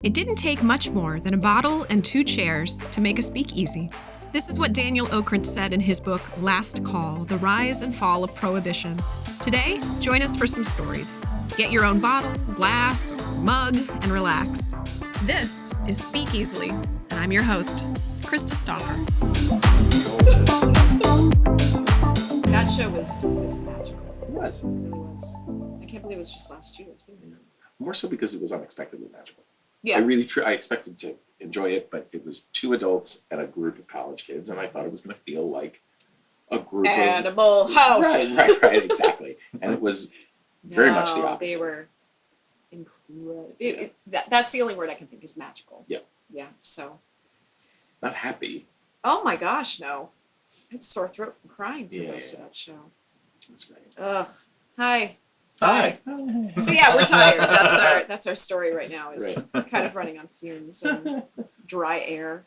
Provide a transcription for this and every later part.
It didn't take much more than a bottle and 2 chairs to make a speakeasy. This is what Daniel Okrent said in his book, Last Call, The Rise and Fall of Prohibition. Today, join us for some stories. Get your own bottle, glass, mug, and relax. This is Speak Easily, and I'm your host, Krista Stauffer. That show was magical. It was. It really was. I can't believe it was just last year, too. More so because it was unexpectedly magical. Yeah. I expected to enjoy it, but it was 2 adults and a group of college kids, and I thought it was going to feel like a group Animal House. Right, exactly. And it was very much the opposite. They were incredible. That's the only word I can think is magical. Yeah. Yeah, so. Not happy. Oh my gosh, no. I had a sore throat from crying through most of that show. It was great. Ugh. Hi. So yeah, we're tired. That's our story right now, is kind of running on fumes and dry air.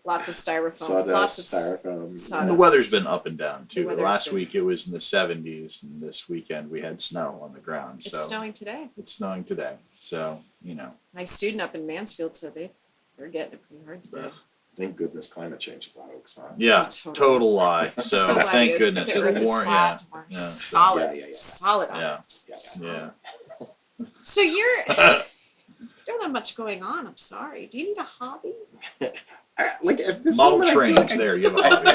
Lots of styrofoam. Sawdust. And the weather's been up and down too. Last week it was in the 70s, and this weekend we had snow on the ground. It's snowing today. It's snowing today. So, My student up in Mansfield said they're getting it pretty hard today. Thank goodness climate change is a hoax, huh? Yeah, total lie. So thank goodness it'll warm. Yeah. Solid. Solid on Yeah. it. Yeah. So you don't have much going on. I'm sorry. Do you need a hobby? At this Model moment, trains. There, you have a hobby.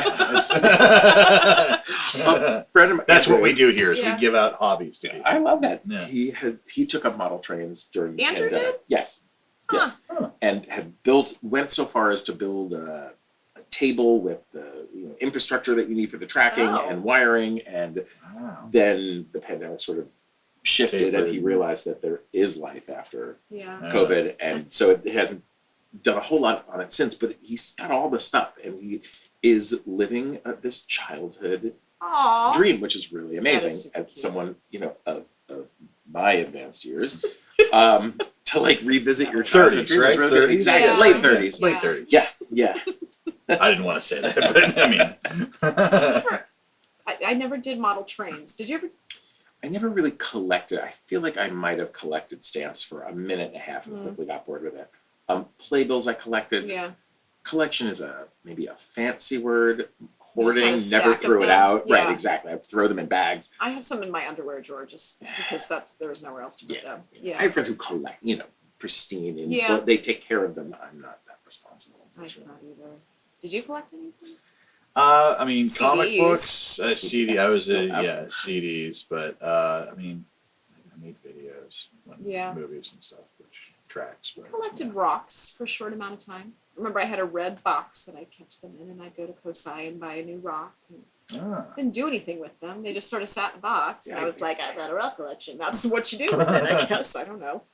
That's what we do here. Is we give out hobbies to people. I love that. Yeah. He took up model trains during the Andrew pandemic. did? Yes. Yes. Huh. And went so far as to build a table with the infrastructure that you need for the tracking and wiring, and then the pandemic sort of shifted, and he realized that there is life after COVID, and so it hasn't done a whole lot on it since, but he's got all the stuff, and he is living this childhood dream, which is really amazing as someone of my advanced years. To revisit your 30s, right? Really 30s? Exactly, Yeah. late 30s. Late 30s. Yeah. I didn't want to say that, but I mean. I never did model trains. Did you ever? I never really collected. I feel like I might have collected stamps for a minute and a half and quickly got bored with it. Playbills I collected. Yeah. Collection is maybe a fancy word. You Hoarding, just had a never stack threw of it them. out. Yeah. Right, exactly. I throw them in bags. I have some in my underwear drawer just because there was nowhere else to put them. Yeah. I have friends who collect, pristine, and Yeah. they take care of them. I'm not that responsible. I do not either. Did you collect anything? I mean, CDs. comic books, CD. I was Still have them. CDs, but I mean, I made videos, movies and stuff, which tracks. I collected rocks for a short amount of time. Remember, I had a red box that I kept them in, and I'd go to Kosai and buy a new rock. And didn't do anything with them. They just sort of sat in a box, and I was like, I've got a rock collection. That's what you do with it, I guess. I don't know.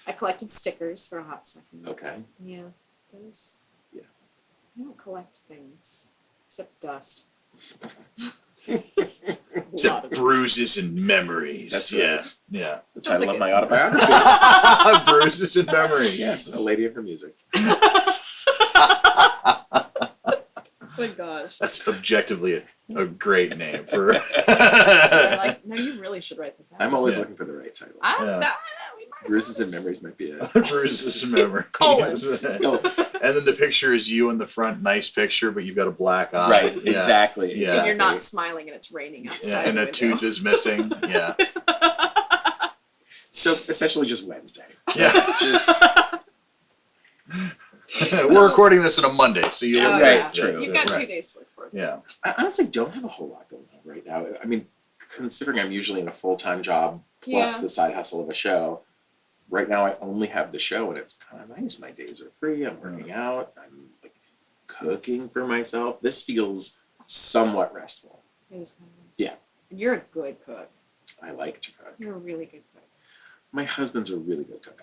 I collected stickers for a hot second. Okay. Yeah. I don't collect things, except dust. Except bruises and memories. That's right. Yeah. The Sounds title like of my autobiography. Bruises and memories. Yes, a lady of her music. Oh my gosh. That's objectively a great name for. No, you really should write that down. I'm always looking for the right title. I don't know. Bruises and Memories might be it. Bruises and memories. Colon. And then the picture is you in the front, nice picture, but you've got a black eye. Right, exactly. Yeah. And you're not smiling and it's raining outside. Yeah, and a tooth is missing. Yeah. So essentially just Wednesday. Yeah. Just We're recording this on a Monday, so you look right. True. You've got 2 days to look forward to. Yeah. I honestly don't have a whole lot going on right now. I mean, considering I'm usually in a full-time job plus the side hustle of a show, right now I only have the show, and it's kind of nice. My days are free. I'm working out. I'm cooking for myself. This feels somewhat restful. It is kind of nice. Yeah. And you're a good cook. I like to cook. You're a really good cook. My husband's a really good cook.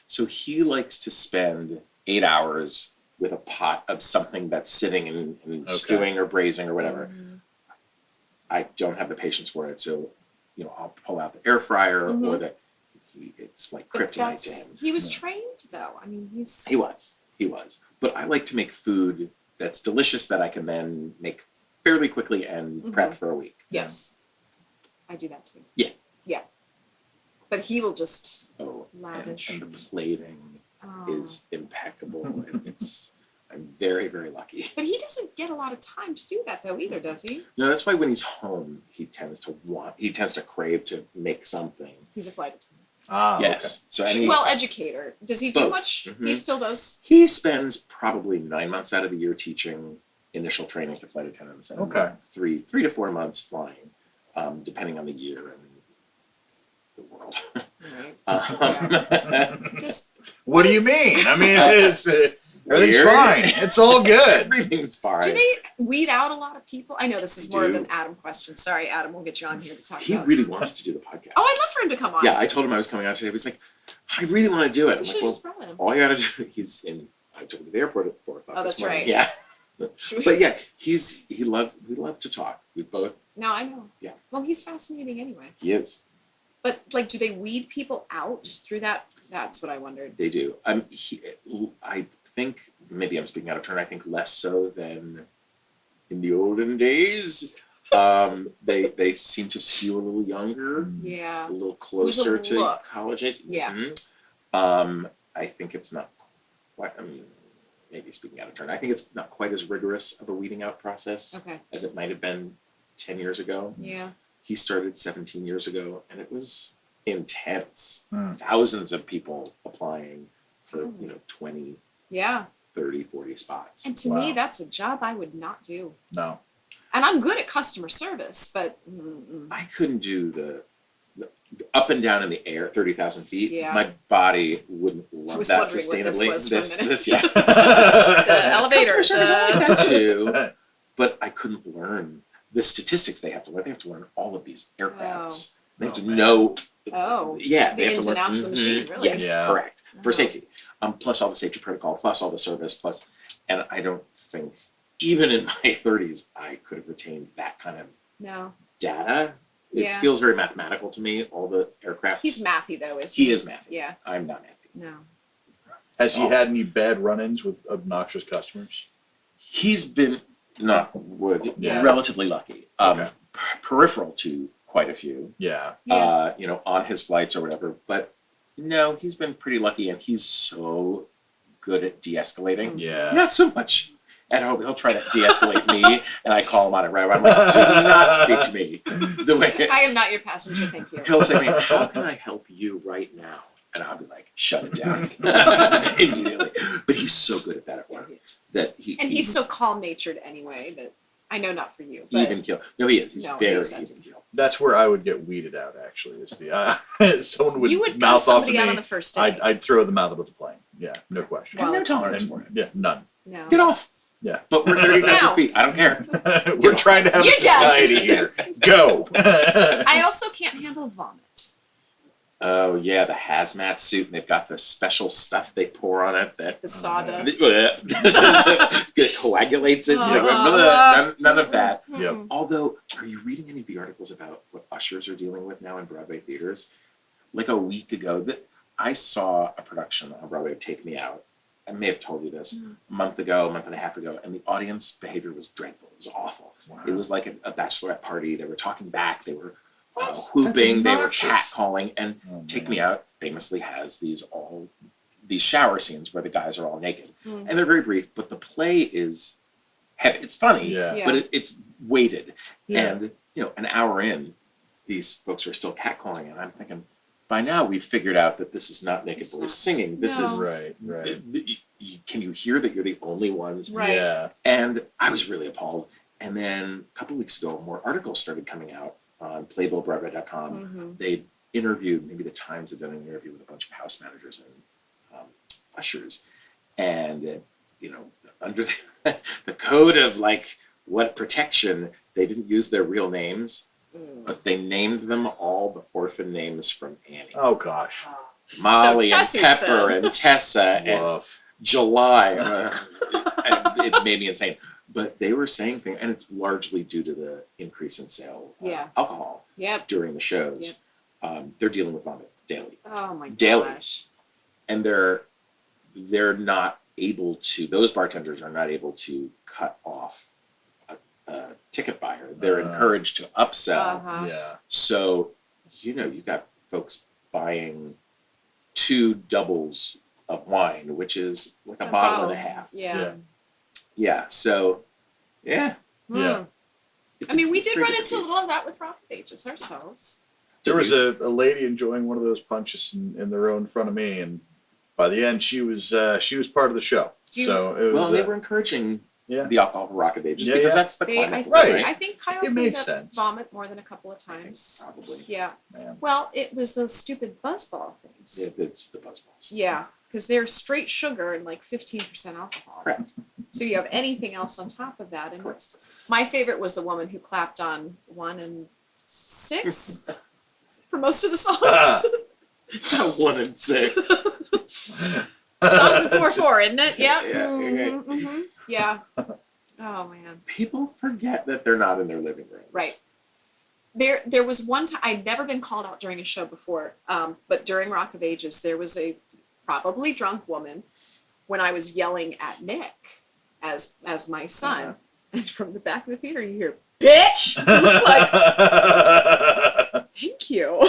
So he likes to spend 8 hours with a pot of something that's sitting and stewing or braising or whatever. Mm-hmm. I don't have the patience for it, so I'll pull out the air fryer or it's like kryptonite to him. He was trained though. I mean, He was. But I like to make food that's delicious that I can then make fairly quickly and prep for a week. Yes. I do that too. Yeah. Yeah. But he will just and lavish. the plating is impeccable, and I'm very, very lucky. But he doesn't get a lot of time to do that though either, does he? No, that's why when he's home, he tends to crave to make something. He's a flight attendant. Yes. Okay. So well educator. Does he do both. much? Mm-hmm. He still does. He spends probably 9 months out of the year teaching initial training to flight attendants, and 3 to 4 months flying, depending on the year and the world. Right. What do you mean? I mean, it's everything's fine. It's all good. Everything's fine. Do they weed out a lot of people? I know this is more of an Adam question. Sorry, Adam. We'll get you on here to talk about. He really wants to do the podcast. Oh, I'd love for him to come on. Yeah, I told him I was coming on today. He was like, I really want to do it. I'm like, just brought him. all you got to do. I took him to the airport at 4 o'clock. Oh, that's right. Yeah. But yeah, we love to talk. We both. No, I know. Yeah. Well, he's fascinating anyway. He is. But like, do they weed people out through that? That's what I wondered. They do. I think maybe I'm speaking out of turn. I think less so than in the olden days. They seem to skew a little younger. Yeah. A little closer to college age. Yeah. Mm-hmm. I think it's not quite. Maybe speaking out of turn. I think it's not quite as rigorous of a weeding out process as it might have been 10 years ago. Yeah. He started 17 years ago, and it was intense. Thousands of people applying for 20, 30, 40 spots. And to me, that's a job I would not do. No. And I'm good at customer service, but I couldn't do the up and down in the air, 30,000 feet. Yeah. My body wouldn't love that sustainably. The elevator. Customer service, I like that too. But I couldn't learn the statistics they have to learn. They have to learn all of these aircrafts. They have to know. Yeah, they have to learn. Ins and outs of the machine, really. Yes, correct. For safety. Plus all the safety protocol, plus all the service, and I don't think, even in my 30s, I could have retained that kind of data. It feels very mathematical to me, all the aircraft. He's mathy, though, isn't he? He is mathy. Yeah. I'm not mathy. No. Has he had any bad run-ins with obnoxious customers? He's been, relatively lucky. Peripheral to quite a few. Yeah. On his flights or whatever. But no, he's been pretty lucky, and he's so good at de-escalating. Yeah. Not so much at home. He'll try to de-escalate me, and I call him on it right away. I'm like, do not speak to me. The way I am not your passenger, thank you. He'll say to me, how can I help you right now? And I'll be like, shut it down immediately. But he's so good at that at work. That he's so calm-natured anyway that I know not for you. But even kill. No, he is. He's very even kill. That's where I would get weeded out. Actually, is the someone would you would mouth off to me. Out on the first day. I'd throw them out of the plane. Yeah, no question. Well, no tolerance for it. Yeah, none. No. Get off. Yeah. But we're 30,000 feet. I don't care. We're trying to have a society here. Go. I also can't handle vomit. Oh yeah, the hazmat suit, and they've got the special stuff they pour on it that the sawdust it coagulates it. None of that. Yep. Although, are you reading any of the articles about what ushers are dealing with now in Broadway theaters? Like a week ago, I saw a production on Broadway of Take Me Out. I may have told you this a month and a half ago, and the audience behavior was dreadful. It was awful. Wow. It was like a bachelorette party. They were talking back. They were whooping. They were catcalling. And Take Me Out famously has these shower scenes where the guys are all naked, and they're very brief. But the play is heavy. It's funny, but it's weighted. Yeah. And an hour in, these folks are still catcalling, and I'm thinking, by now we've figured out that this is not naked boys singing. This is right. Can you hear that you're the only ones? Right. Yeah. And I was really appalled. And then a couple of weeks ago, more articles started coming out on PlaybillBroadway.com. They interviewed, maybe the Times had done an interview with a bunch of house managers and ushers, and under the code of what protection, they didn't use their real names. But they named them all the orphan names from Annie. Oh, gosh. Molly and Pepper and Tessa and July. It made me insane. But they were saying things, and it's largely due to the increase in sale of alcohol during the shows. They're dealing with vomit daily. Oh, my gosh. And they're not able to, those bartenders are not able to cut off ticket buyer. They're encouraged to upsell. Yeah. So, you've got folks buying 2 doubles of wine, which is like a bottle and a half. Yeah. Yeah. So, yeah. Yeah. I mean, we did run into a little of that with Rock of Ages ourselves. There was a lady enjoying one of those punches in the row in front of me, and by the end, she was part of the show. So it was. Well, they were encouraging the alcohol for Rock of Ages because that's the climate. Right. I think Kyle makes cleaned up sense. vomit more than a couple of times. Probably. Yeah. Man. Well, it was those stupid buzzball things. Yeah, it's the buzzballs. Yeah, because they're straight sugar and like 15% alcohol. Correct. So you have anything else on top of that, and my favorite was the woman who clapped on 1 and 6 for most of the songs. 1 and 6. Songs in 4/4, isn't it? Yeah. Yeah. Mm-hmm, mm-hmm. Yeah. Oh man. People forget that they're not in their living rooms. Right. There was one time I'd never been called out during a show before, but during Rock of Ages there was a probably drunk woman when I was yelling at Nick as my son, and from the back of the theater you hear "bitch." I was like, "Thank you."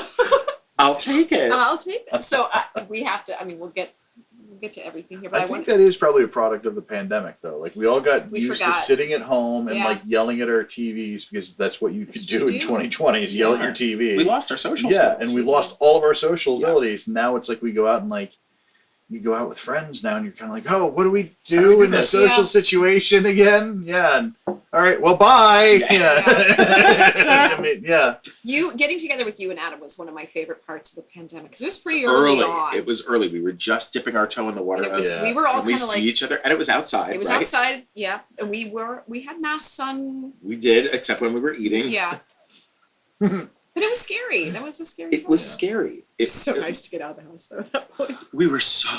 I'll take it. I'll take it. So we have to. I mean, we'll get to everything here, but I think that is probably a product of the pandemic, though. Like we all got used to sitting at home and like yelling at our TVs because that's what you could do in 2020 is yell at your TV. We lost our social skills. Yeah, and we lost all of our social abilities. Now it's like we go out and like you go out with friends now, and you're kind of like, oh, what do we do in this social situation again? Yeah. And, all right. Well, bye. Yeah. I mean, yeah. You getting together with you and Adam was one of my favorite parts of the pandemic because it was pretty early on. It was early. We were just dipping our toe in the water. We were all kind of like each other, and it was outside. It was outside. Yeah, and we had masks on. We did, except when we were eating. Yeah. But it was scary. That was a scary time. It was scary. It's so nice to get out of the house, though, at that point. We were so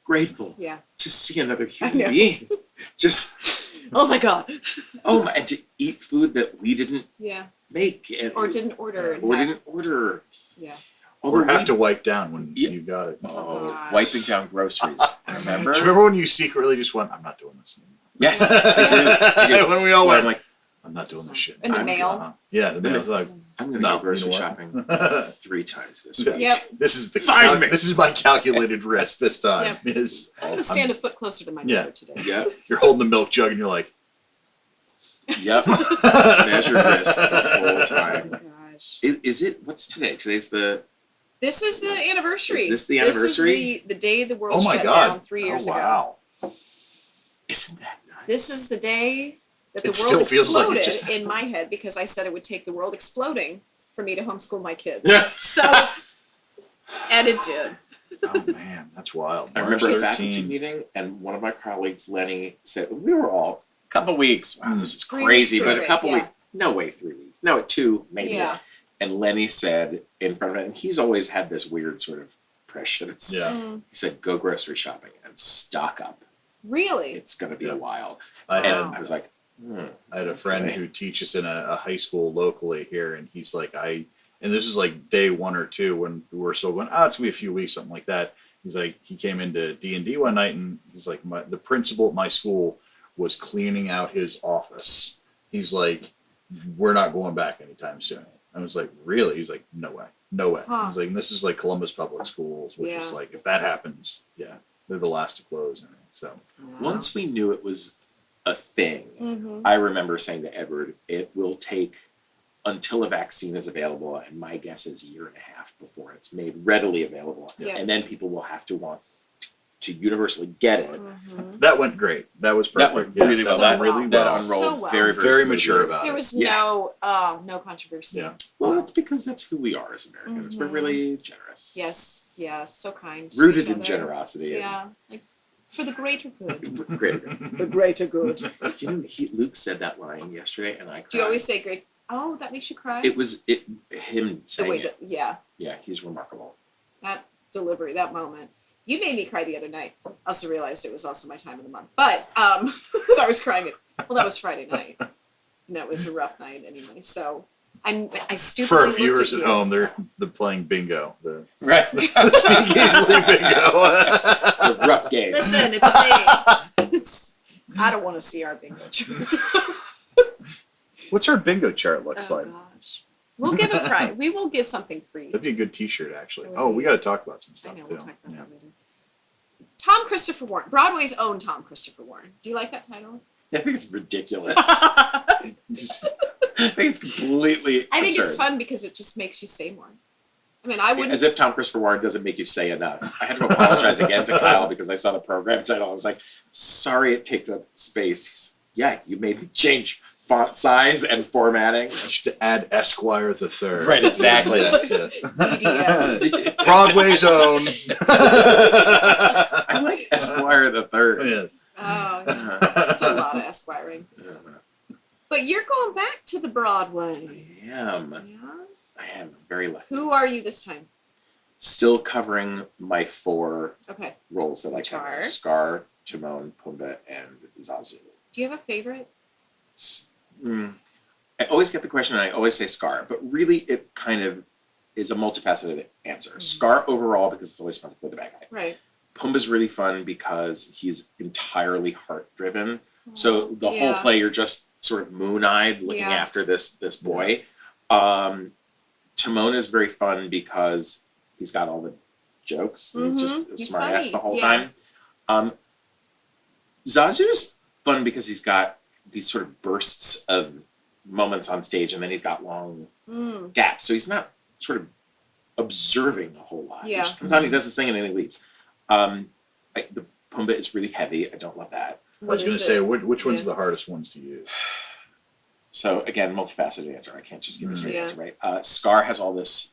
grateful to see another human being. Just, oh my God. And to eat food that we didn't make. Or didn't order. Didn't order. Yeah. Or have to wipe down when you got it. Oh, wiping down groceries. Remember? Do you remember when you secretly just went, I'm not doing this anymore? Yes, I do. When we all went, like, I'm not doing this shit. In the mail? Yeah, the mail. Like, I'm going to go grocery shopping 3 times this week. Yep. This is my calculated risk this time. Yep. I'm going to stand a foot closer to my mother today. Yep. You're holding the milk jug and you're like, yep. Measured risk the whole time. Oh my gosh. Is it, what's today? Today's the... This is the anniversary. Is this the anniversary? This is the day the world shut down 3 years ago. Wow. Isn't that nice? This is the day that the It world still feels like it exploded just in my head because I said it would take the world exploding for me to homeschool my kids. Yeah. So, and it did. Oh man, that's wild. I remember a faculty meeting, and one of my colleagues, Lenny, said, we were all a couple weeks. Wow, this is crazy, but a couple weeks. No way, 3 weeks. No, 2, maybe. Yeah. And Lenny said in front of it, and he's always had this weird sort of prescience. Yeah. Mm. He said, go grocery shopping and stock up. Really? It's going to be a while. I I was like, I had a friend who teaches in a high school locally here, and he's like, and this is like day 1 or 2 when we were still going, it's gonna be a few weeks, something like that. He's like, he came into D&D one night, and he's like, the principal at my school was cleaning out his office. He's like, we're not going back anytime soon. I was like, really? He's like, no way. Huh. He's like, and this is like Columbus Public Schools, which is like, if that happens, they're the last to close. So once we knew it was a thing, Mm-hmm. I remember saying to Edward, it will take until a vaccine is available, and my guess is 1.5 years before it's made readily available. Yeah. And then people will have to want to universally get it. Mm-hmm. that went great. That was perfect. That went really well. So really well. well. That So unrolled well. very, Very smoothly. mature about There it. was no controversy. Yeah. Well, that's because that's who we are as Americans. We're Mhm. really generous. Yes, so kind. to Rooted each in other. generosity. Yeah, like for the greater good. And great. The greater good. You know, Luke said that line yesterday, and I cried. Do you always say great? Oh, that makes you cry? It was him the saying way it. yeah, Yeah, he's remarkable. that delivery, that moment. You made me cry the other night. I also realized it was also my time of the month. But I was crying that was Friday night. And that was a rough night anyway. So I stupidly For our looked viewers at at you. home, they're playing bingo. Right. The speakeasy bingo. It's a rough game. Listen, it's a thing. I don't want to see our bingo chart. What's our bingo chart looks like? Gosh. We'll give a prize. We will give something free. That'd be a good T-shirt, actually. That would Oh, be- we got to talk about some I stuff know, too. we'll talk about Yeah. that later. Tom Christopher Warren, Broadway's own Tom Christopher Warren. Do you like that title? I think it's ridiculous. I Just- I think it's completely think it's absurd. fun because it just makes you say more. I mean, I wouldn't. As if Tom Christopher Warren doesn't make you say enough. I had to apologize again to Kyle because I saw the program title. I was like, sorry it takes up space. He's, yeah, you made me change font size and formatting. I should add Esquire the Third. Right, exactly. Yes, yes. DDS. Broadway's own. I like Esquire the Third. Yes. Oh, that's a lot of esquiring. But you're going back to the Broadway. I am. Yeah. I am very lucky. Who are you this time? Still covering my 4 Okay. roles that I Which cover. are? Scar, Timon, Pumbaa, and Zazu. Do you have a favorite? I always get the question, and I always say Scar, but really it kind of is a multifaceted answer. Mhm. Scar overall, because it's always fun to play the bad guy. Right. Pumbaa's really fun because he's entirely heart-driven. So the whole Yeah. play, you're just sort of moon-eyed looking Yeah. after this boy. Timon is very fun because he's got all the jokes. He's just a He's smart ass funny, the whole yeah. time. Zazu is fun because he's got these sort of bursts of moments on stage, and then he's got long Mm. gaps. So he's not sort of observing a whole lot. Yeah. He just comes on, he does his thing, and then he leaves. The Pumbaa is really heavy. I don't love that. I was What going is to say, it? which one's Yeah. the hardest ones to use? So again, multifaceted answer. I can't just give a straight Yeah. answer, right? Scar has all this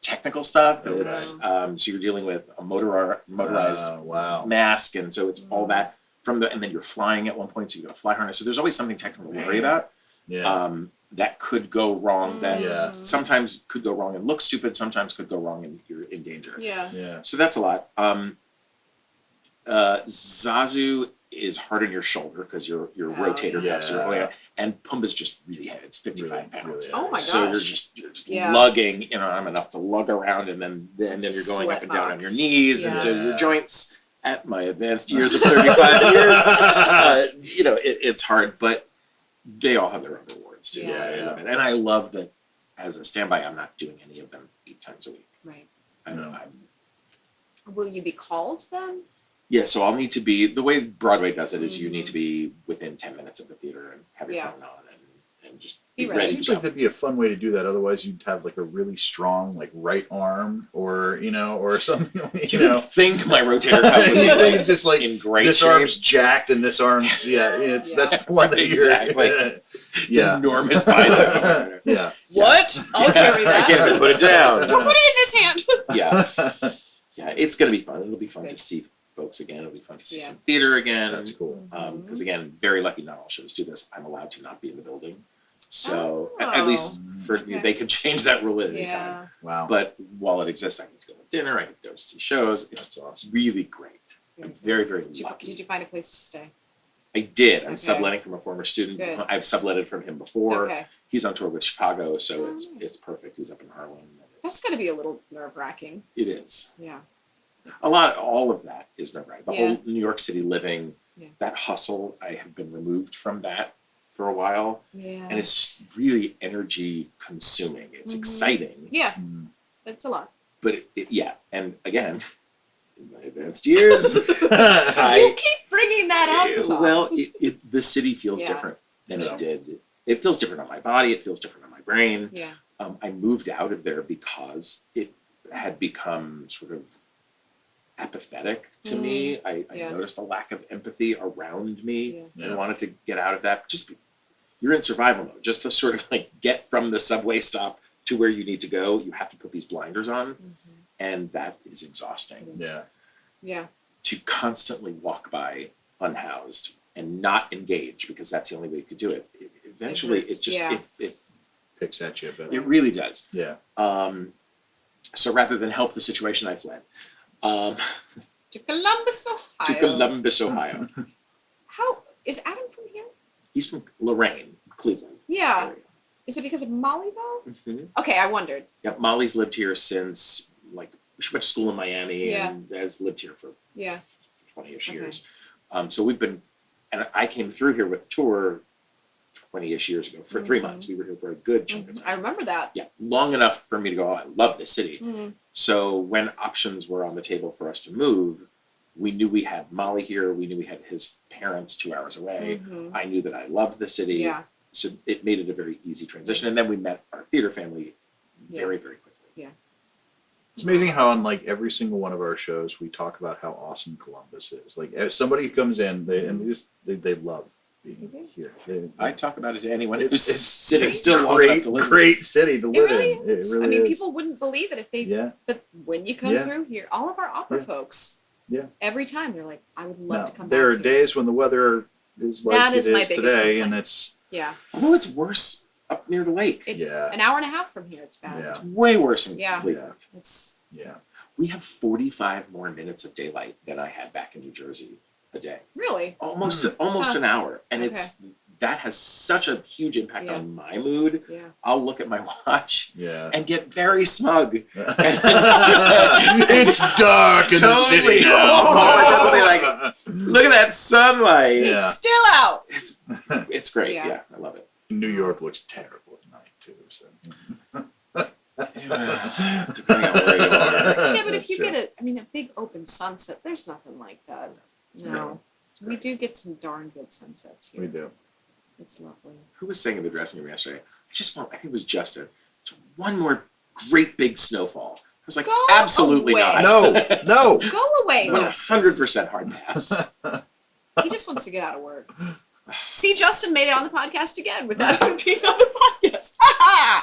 technical stuff. Okay. It's so you're dealing with a motorized Wow. mask, and so it's all that and then you're flying at one point, so you got a fly harness. So there's always something technical to worry about. Yeah. That could go wrong. That Yeah. sometimes could go wrong and look stupid. Sometimes could go wrong and you're in danger. Yeah. Yeah. So that's a lot. Zazu is hard on your shoulder because your Oh, rotator yeah. cuffs are really, and Pumbaa's just really heavy. It's 55 Really, pounds. really Oh my So gosh. you're just Yeah. lugging, I'm enough to lug around, and then you're It's a going up sweat and down on box. your knees, and so Yeah. your joints. At my advanced years of 35 years, it's hard, but they all have their own rewards too. Yeah. Yeah. And I love that as a standby, I'm not doing any of them 8 times a week. Right. No. Will you be called then? Yeah, so I'll need to be, the way Broadway does it is you need to be within 10 minutes of the theater and have your Yeah. phone on and just Be be ready. ready Seems to like go. that'd be a fun way to do that. Otherwise, you'd have like a really strong like right arm, or or something. You would think my rotator cuff would be You think like just like in great this shape. arm's jacked and this arm's it's Yeah. that's the one that Exactly. you're It's yeah. enormous bicep. Yeah. What? I'll carry I that. can't even put it down. Don't put it in this hand. Yeah, yeah, it's gonna be fun. It'll be fun Good. to see folks again. It'll be fun to see Yeah. some theater again. That's cool. Because again, very lucky. Not all shows do this. I'm allowed to not be in the building, so at least for Okay. they can change that rule at any time. Yeah. Wow. But while it exists, I get to go to dinner. I get to go see shows. It's That's awesome. really great. I'm very, very Did lucky. you find a place to stay? I did. I'm Okay. subletting from a former student. Good. I've subletted from him before. Okay. He's on tour with Chicago, so Oh, it's nice. perfect. He's up in Harlem. and That's got to be a little nerve-wracking. It is. Yeah. All of that is nerve-wracking. The Yeah. whole New York City living, Yeah. that hustle, I have been removed from that for a while. Yeah. And it's just really energy consuming. It's Mhm. exciting, Yeah, Mm. that's a lot. but yeah. And again, in my advanced years, You keep bringing that up, Tom. well, the city feels Yeah. different than Yeah. it did. It feels different on my body. It feels different on my brain. Yeah. I moved out of there because it had become sort of apathetic to me. I Yeah. noticed a lack of empathy around me Yeah. Yeah. and wanted to get out of that. You're in survival mode. Just to sort of like get from the subway stop to where you need to go, you have to put these blinders on, and that is exhausting. Yeah. Yeah. To constantly walk by unhoused and not engage, because that's the only way you could do it. Eventually, hurts, it just yeah. it Picks at you a bit. it really does. Yeah. So rather than help the situation, I fled To Columbus, Ohio. to Columbus, Ohio. How is Adam from here? He's from Lorraine, Cleveland. Yeah. area. Is it because of Molly though? Mhm. Okay, I wondered. Yeah, Molly's lived here since she went to school in Miami Yeah. and has lived here for Yeah. 20-ish Okay. years. So we've been, and I came through here with a tour 20-ish years ago. For 3 months, we were here for a good chunk of time. I remember that. Yeah, long enough for me to go, oh, I love this city. Mm-hmm. So when options were on the table for us to move, we knew we had Molly here. We knew we had his parents 2 hours away. Mm-hmm. I knew that I loved the city. Yeah. So it made it a very easy transition. Yes. And then we met our theater family very, very quickly. Yeah. It's amazing how on like every single one of our shows we talk about how awesome Columbus is. Like if somebody comes in, they love being here. I talk about it to anyone who's It's sitting still long enough to listen. great city to It live really in. is. It really I mean, is. people wouldn't believe it if they. Yeah. But when you come Yeah. through here, all of our opera Yeah. folks. Yeah. Every time they're like, I would love No, to come there are back here. days when the weather is like That it is my is biggest today, complaint. and it's Yeah. Although it's worse up near the lake. It's Yeah. an hour and a half from here. It's bad. Yeah. It's way worse in Yeah. Cleveland. It's yeah. We have 45 more minutes of daylight than I had back in New Jersey a day. really. Almost Huh. an hour. And it's that has such a huge impact Yeah. on my mood. Yeah. I'll look at my watch Yeah. and get very smug. It's dark in the Totally. city now. Totally like, look at that sunlight. Yeah. It's still out. It's great. Yeah. Yeah, I love it. New York looks terrible at night too. So. Depending on where you are. Yeah, but That's if you true. get a big open sunset, there's nothing like that. No. We do get some darn good sunsets here. We do. It's lovely. Who was saying in the dressing room yesterday? I think it was Justin. One more great big snowfall. I was like, Go absolutely away. not. No. Go away, Well, Justin. 100% hard pass. He just wants to get out of work. See, Justin made it on the podcast again without him being on the podcast.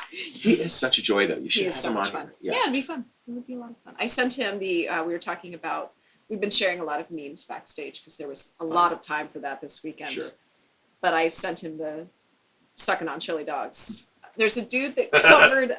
He is such a joy, though. You He should is have so him much on fun. here. Yeah, it'd be fun. It would be a lot of fun. I sent him we were talking about, we've been sharing a lot of memes backstage because there was a lot of time for that this weekend. Sure. But I sent him the sucking on chili dogs. There's a dude that covered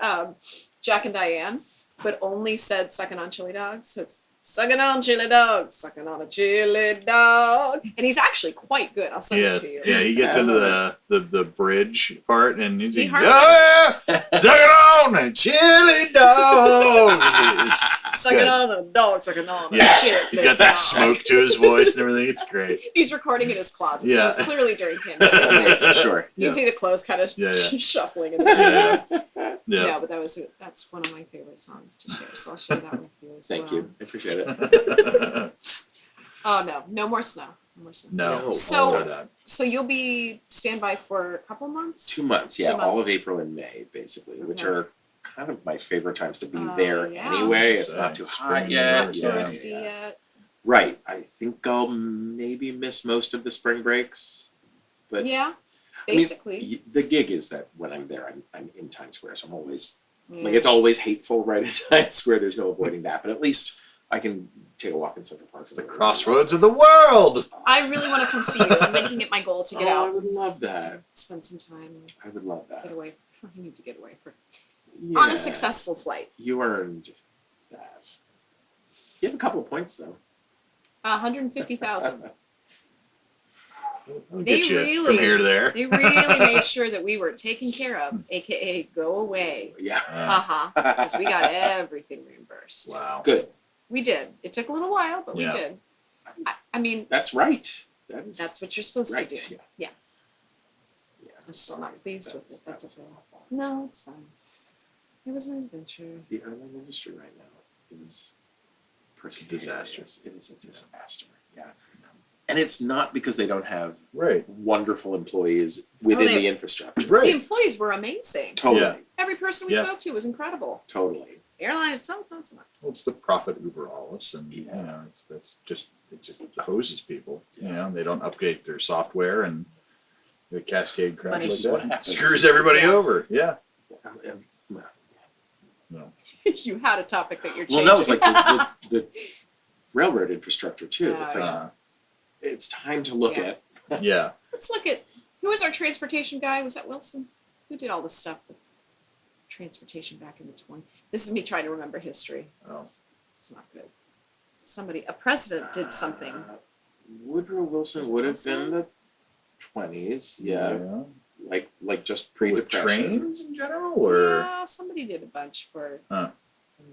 Jack and Diane, but only said sucking on chili dogs. So it's sucking on chili dogs, sucking on a chili dog. And he's actually quite good. I'll send Yeah, it to you. yeah. He gets into the bridge part, and he's He like, yeah, suck it on, and chili dogs. Sucking good. on a dog, sucking on Yeah, a chili he's got that dog. smoke to his voice and everything. It's great. He's recording in his closet, Yeah. so it's clearly during pandemic. Yeah, sure. You can see the clothes kind of Yeah, yeah. shuffling in the background. Yeah, yeah. No, but that's one of my favorite songs to share, so I'll share that with you as Thank well. you. I appreciate it. Oh no more snow. No more snow. No. So- don't do that. So you'll be standby for a couple months? 2 months, yeah. 2 All months. of April and May, basically, which Okay. are kind of my favorite times to be Oh, there yeah. anyway. It's So, not too spring hot and yet. Not Yeah. touristy yet. Right. I think I'll maybe miss most of the spring breaks. But Yeah, I mean, basically. the gig is that when I'm there, I'm in Times Square, so I'm always Yeah. like, it's always hateful right at Times Square. There's no avoiding that, but at least I can take a walk in Central Park. It's the crossroads of the world. I really want to come see you. I'm making it my goal to get I out, would love that. spend some time, I would love that. get away. You need to get away Yeah, on a successful flight. You earned that. You have a couple of points though. 150,000. I'll They get you really- from here to there. They really made sure that we were taken care of, aka go away. Yeah. Haha. Because we got everything reimbursed. Wow. Good. We did. It took a little while, but we Yeah. did. I mean, That's right. That is that's what you're supposed right. to do. Yeah. Yeah. Yeah. I'm still not pleased with it. That's was okay. awful. No, it's fine. It was an adventure. The airline industry right now is disaster. It is a disaster. Yeah. And it's not because they don't have Right. wonderful employees within they- the infrastructure. The employees were amazing. Totally. Yeah. Every person we Yeah. spoke to was incredible. Totally. Airline itself, not so much. Well, it's the profit uber alles, and you Yeah. know, it just hoses people. You Yeah. know, they don't update their software, and the cascade Money. crashes. What happens? Screws everybody Yeah. over. Yeah. Well, No. You had a topic that you're well, changing. no, it's like the railroad infrastructure too. It's like Uh, it's time to look Yeah. at. yeah. Let's look at who was our transportation guy? Was that Wilson? Who did all this stuff with transportation back in the 20s? This is me trying to remember history. Oh. It's not good. A president did something. Woodrow Wilson Was it would have Wilson? been the 20s. Yeah. Like just pre With depression. trains in general, or Yeah, somebody did a bunch for, Huh.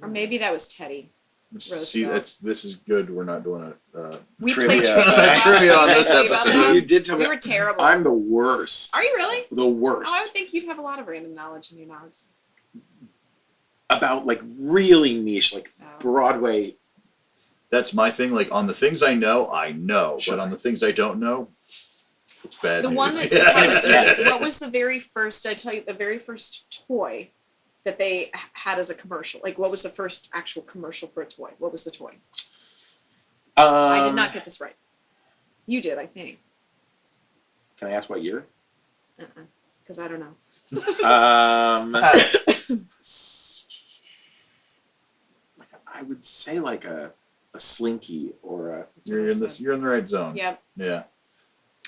or maybe that was Teddy. See, this is good. We're not doing a We Trivia. played trivia. Trivia on this Trivia about episode. them. You did tell me. We were terrible. I'm the worst. Are you really? The worst. Oh, I would think you'd have a lot of random knowledge in your nogs. About like really niche, like Oh. Broadway. That's my thing. Like on the things I know, Sure. but on the things I don't know, it's bad. The one that news. surprised me, Yes. what was the very first, I tell you, the very first toy that they had as a commercial? Like, what was the first actual commercial for a toy? What was the toy? I did not get this right. You did, I think. Can I ask what year? Because I don't know. Like I would say like a slinky or a. You're in this. You're in the right zone. Yep. Yeah.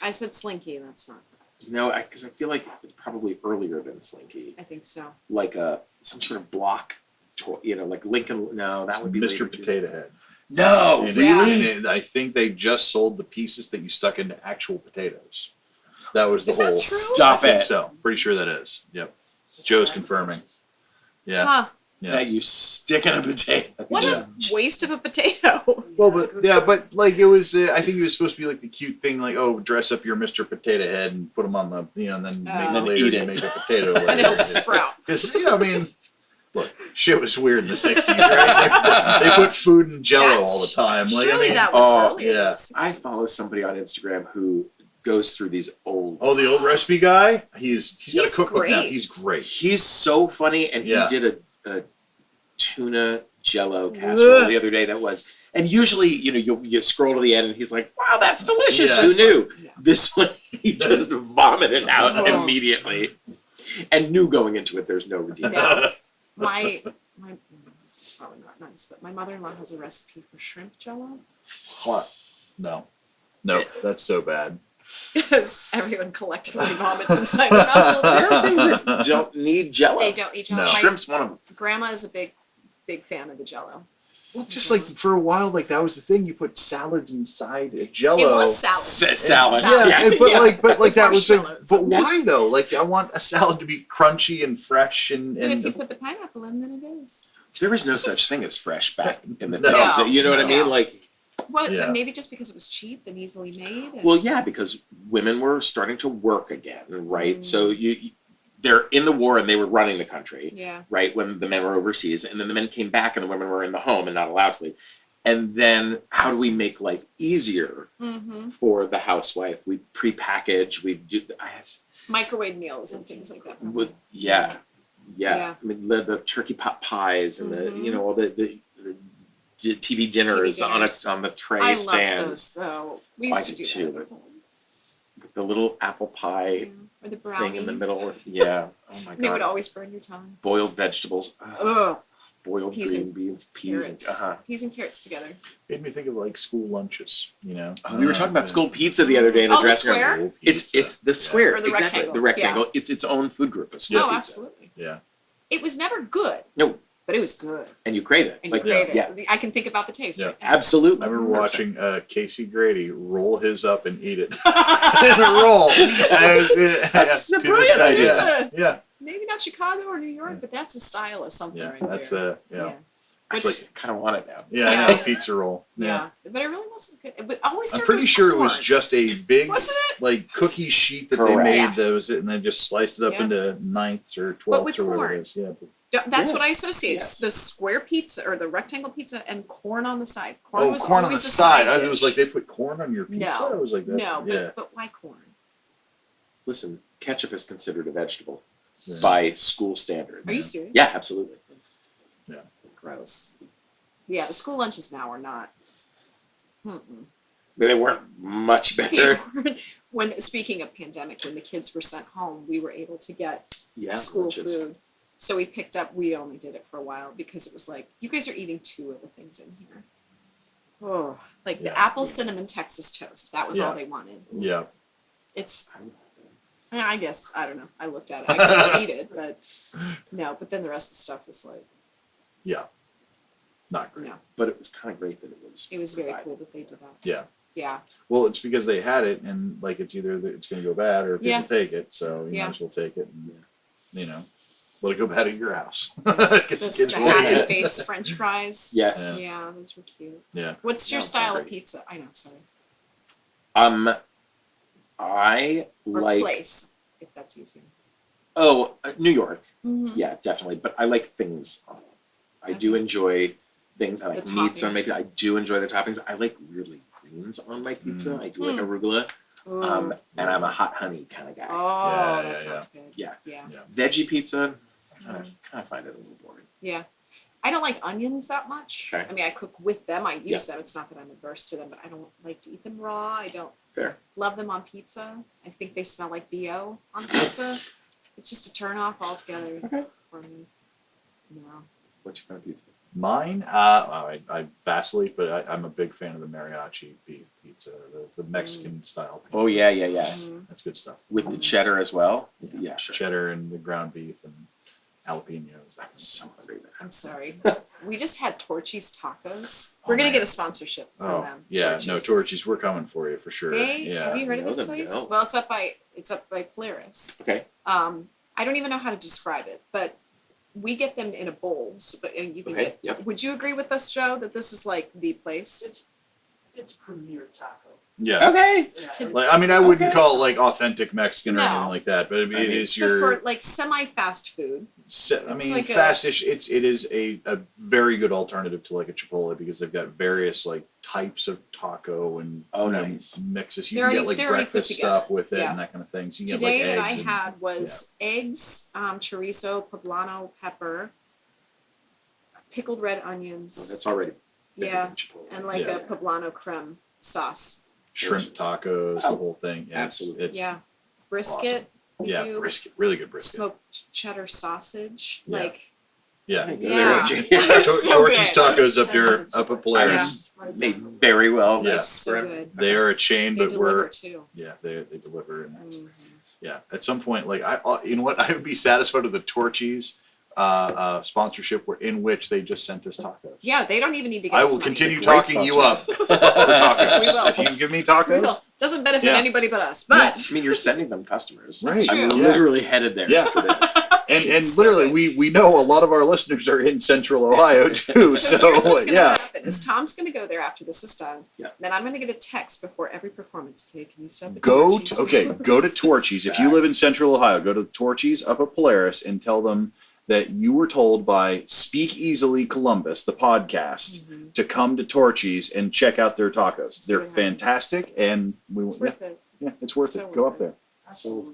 I said slinky, and that's not correct. No, because I feel like it's probably earlier than slinky. I think so. Like some sort of block toy, like Lincoln. No, that would be Mr. later, too. Potato Head. No, And really? I think they just sold the pieces that you stuck into actual potatoes. That was the Is that whole. true? Stop I think it. so. Pretty sure that is. Yep. Joe's confirming. Yeah. Huh. Yeah. That you stick in a potato. What Yeah. a waste of a potato. Well, but like it was. I think it was supposed to be like the cute thing, like dress up your Mr. Potato Head and put him on the, and then Oh. later Eat you it. make a potato. And it'll sprout. Because I mean, look, shit was weird in the '60s, right? Like, they put food in Jello all the time. Like, Surely I mean, that was oh, earlier. yeah. than the I 60s. follow somebody on Instagram who goes through these old. oh, the old recipe guy. He's got He's a cookbook now. great. He's great. He's so funny, and Yeah. he did a tuna Jello casserole the other day. That was, and usually you scroll to the end, and he's like, "Wow, that's delicious." Yeah. Who knew? Yeah. This one he just vomited out Oh. immediately, and knew going into it there's no redeeming. No. My this is probably not nice, but my mother-in-law has a recipe for shrimp jello What? No, that's so bad. because everyone collectively vomits inside their mouth. There are things that don't need Jello. They don't eat jello. No. My Shrimp's one of them. grandma is a big fan of the jello. Well, just like for a while, like that was the thing. You put salads inside a Jello. It was salad. Salad. Yeah, Yeah. and- but like that was like, Marshmallows. but why though? Like I want a salad to be crunchy and fresh and But if you put the pineapple in, then it is. There was no such thing as fresh back in the No. 50s. You know what I mean? No. Like, Well, Yeah. maybe just because it was cheap and easily made. And well, yeah, because women were starting to work again, right? Mm. So they're in the war and they were running the country, yeah. right? When the men were overseas, and then the men came back and the women were in the home and not allowed to leave. And then how do we make life easier Mm-hmm. for the housewife? We prepackage. We do. Microwave meals and things like that. Yeah. Yeah. I mean, the turkey pot pies and Mhm. all the TV dinners, dinners. on the tray I stands. loved those though. We I used to did do too. that at home. With the little apple pie Yeah. Or the brownie. thing in the middle. Yeah. Oh my And it would god. always burn your tongue. Boiled vegetables. Ugh. Ugh. Boiled Peas green and beans, peas, and Carrots. Peas and carrots together. made me think of like school lunches. You know, we were talking about school pizza the other day in the Oh, the dressing square? room. It's the square, Or the exactly. rectangle, The rectangle. It's its own food group. A square Oh, pizza. absolutely. Yeah. It was never good. No. But it was good. And you crave it. And Like, you crave yeah, it. I can think about the taste. Yeah. Right now. absolutely. I remember 100%. watching Casey Grady roll his up and eat it in a roll. That's a to this brilliant day, idea. Yeah, Maybe not Chicago or New York, but that's a style of something yeah, right that's there. yeah. Actually, I kind of want it now. Yeah, Yeah. I know, pizza roll. Yeah. But it really wasn't good. But always I'm served pretty with sure it was corn. just a big Wasn't it? like cookie sheet that Correct. they made. Yeah. That was it, and then just sliced it up Yeah. into ninths or But twelfths with or whatever corn. it is. Yeah. That's what I Yes. associate. Yes. The square pizza or the rectangle pizza and corn on the side. Corn Oh, was corn on the always a side. side It was dish. like they put corn on your pizza. No. I was like, that's, No, yeah. but why corn? Listen, ketchup is considered a vegetable Yeah. by school standards. Are you serious? Yeah, absolutely. Gross. Yeah, the school lunches now are not. Mm-mm. But they weren't much better. When speaking of pandemic, when the kids were sent home, we were able to get Yeah, school lunches. food. So we picked up. We only did it for a while because it was like you guys are eating 2 of the things in here. Oh, like the Yeah. apple cinnamon Texas toast. That was all Yeah. they wanted. Yeah. It's. I guess I don't know. I looked at it. I couldn't eat it, but no. But then the rest of the stuff was like Yeah. Not great. no. But it was kind of great that it was. It was very provided. cool that they did that. Yeah. Yeah. Well, it's because they had it, and like it's either that it's going to go bad or people Yeah. take it. So you Yeah. might as well take it, and you know. Let it go bad at your house. 'Cause Those kids the will eat happy it. face French fries. Yes. Yeah, those were cute. Yeah. What's your Yeah, style of great. pizza? I know, sorry. I Or like place, if that's easier. New York. Mm-hmm. Yeah, definitely. But I like things on it. I do Okay. enjoy things. I like The meats on my toppings. pizza. I do enjoy the toppings. I like weirdly greens on my pizza. I do like Mm. arugula. Ooh. And I'm a hot honey kind of guy. Oh, Yeah, that yeah, sounds good. Yeah. Yeah. Veggie pizza, kind of find it a little boring. Yeah. I don't like onions that much. Okay. I mean, I cook with them. I use Yeah. them. It's not that I'm adverse to them, but I don't like to eat them raw. I don't Fair. love them on pizza. I think they smell like BO on pizza. It's just a turn off altogether Okay. for me. No. What's your kind of pizza? Mine, I vacillate, but I'm a big fan of the mariachi beef pizza, the Mexican style. Oh, pizzas. yeah. Mhm. That's good stuff. With the cheddar as well? Yeah. Yeah, sure. Cheddar and the ground beef and jalapenos. I'm so hungry now. I'm sorry. We just had Torchy's tacos. We're gonna man. get a sponsorship from Oh, them. yeah, Torchy's. no, Torchy's, we're coming for you for sure. They, Yeah. have you heard of No, this them place? don't. Well, it's up by Polaris. Okay. I don't even know how to describe it, but we get them in a bowl, but you can Okay, get. yep. Would you agree with us, Joe, that this is like the place? It's premier taco. Yeah. Okay. Yeah, Like, I mean, I wouldn't Okay. call it like authentic Mexican or No. anything like that, but I mean, I it mean, is But your. for like semi-fast food. I It's mean, like a- fast-ish. It is a very good alternative to like a Chipotle because they've got various like types of taco and Oh, you know, nice. mixes. You They're can already- get like they're already put breakfast together. stuff with it Yeah. and that kind of thing. So you get Today like that I eggs and had was eggs, chorizo, poblano pepper, pickled red onions. Oh, that's already better Yeah, than Chipotle. and like Yeah. a poblano creme sauce. shrimp delicious. tacos, Oh, the whole thing. Yeah, absolutely. It's Yeah, brisket. We yeah, do brisket, really good brisket. smoked cheddar sausage. Yeah. Like Yeah. Okay, Yeah. good. It's so Torchy's good. tacos up there, up at Polaris. Made very well. Yeah. it's so Forever. good. They are a chain, They but deliver we're too. yeah, they deliver, and that's Mhm. yeah. At some point, like you know what, I would be satisfied with the Torchy's sponsorship, in which they just sent us tacos. Yeah, they don't even need to get I us will money. continue Great talking you up sponsor. for tacos. We will. If you can give me We tacos, will. Doesn't benefit Yeah. anybody but us. But I mean, you're sending them customers. Right. I'm true. Yeah. literally headed there Yeah. after this. and So literally, good. we know a lot of our listeners are in Central Ohio too. so So, here's what's gonna yeah, happen is Tom's gonna go there after this is done. Yeah. Then I'm gonna get a text before every performance. Okay, can you stop at go Torchy's? to Torchy's. If you live in Facts. Central Ohio, go to Torchy's up at Polaris and tell them that you were told by Speak Easily Columbus, the podcast, Mhm. to come to Torchy's and check out their tacos. See They're what happens. fantastic, and It's worth it. it's worth So it. Go worth up there. So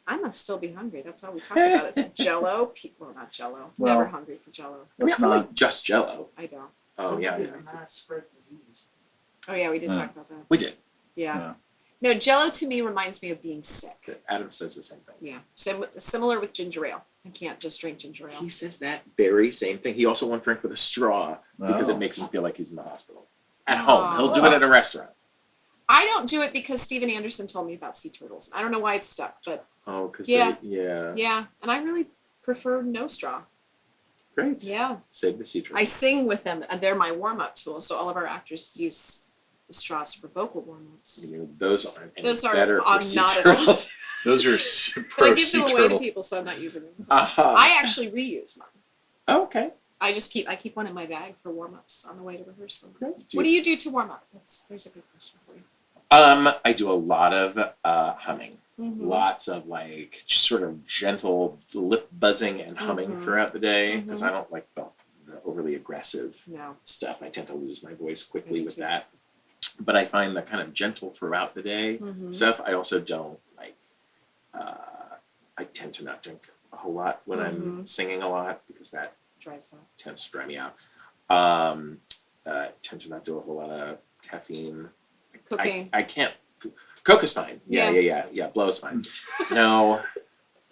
I must still be hungry. That's all we talk about is Jello. Well, not Jello. Well, Never hungry for Jello. I mean, Let's I not. like just Jello. I don't. Oh yeah, yeah. Not spread disease. Oh yeah, we did Yeah. talk about that. We did. Yeah. No, Jello to me reminds me of being sick. Adam says the same thing. Yeah. Similar with ginger ale. I can't just drink ginger ale. He says that very same thing. He also won't drink with a straw because Oh. it makes him feel like he's in the hospital. At home, he'll do Oh. it at a restaurant. I don't do it because Steven Anderson told me about sea turtles. I don't know why it's stuck, but Oh, because Yeah. yeah, yeah. And I really prefer no straw. great. Yeah. Save the sea turtle. I sing with them, and they're my warm-up tool. So all of our actors use the straws for vocal warm-ups. You know, those aren't any Those are better for sea not at all. turtles. Those are But I pro give sea them away to turtle. people, so I'm not using them. Uh-huh. I actually reuse mine. Okay. I keep one in my bag for warm-ups on the way to rehearsal. Great. What do you do to warm up? There's a good question for you. I do a lot of humming. Mhm. Lots of like just sort of gentle lip buzzing and humming Mhm. throughout the day because Mhm. I don't like the overly aggressive No. stuff. I tend to lose my voice I quickly do with too. that. But I find the kind of gentle throughout the day Mhm. stuff. I also don't like. I tend to not drink a whole lot when I'm singing a lot because that Dries out. tends to dry me out. Tend to not do a whole lot of caffeine. Cocaine. I can't. Coke is fine. Yeah. Blow is fine. No,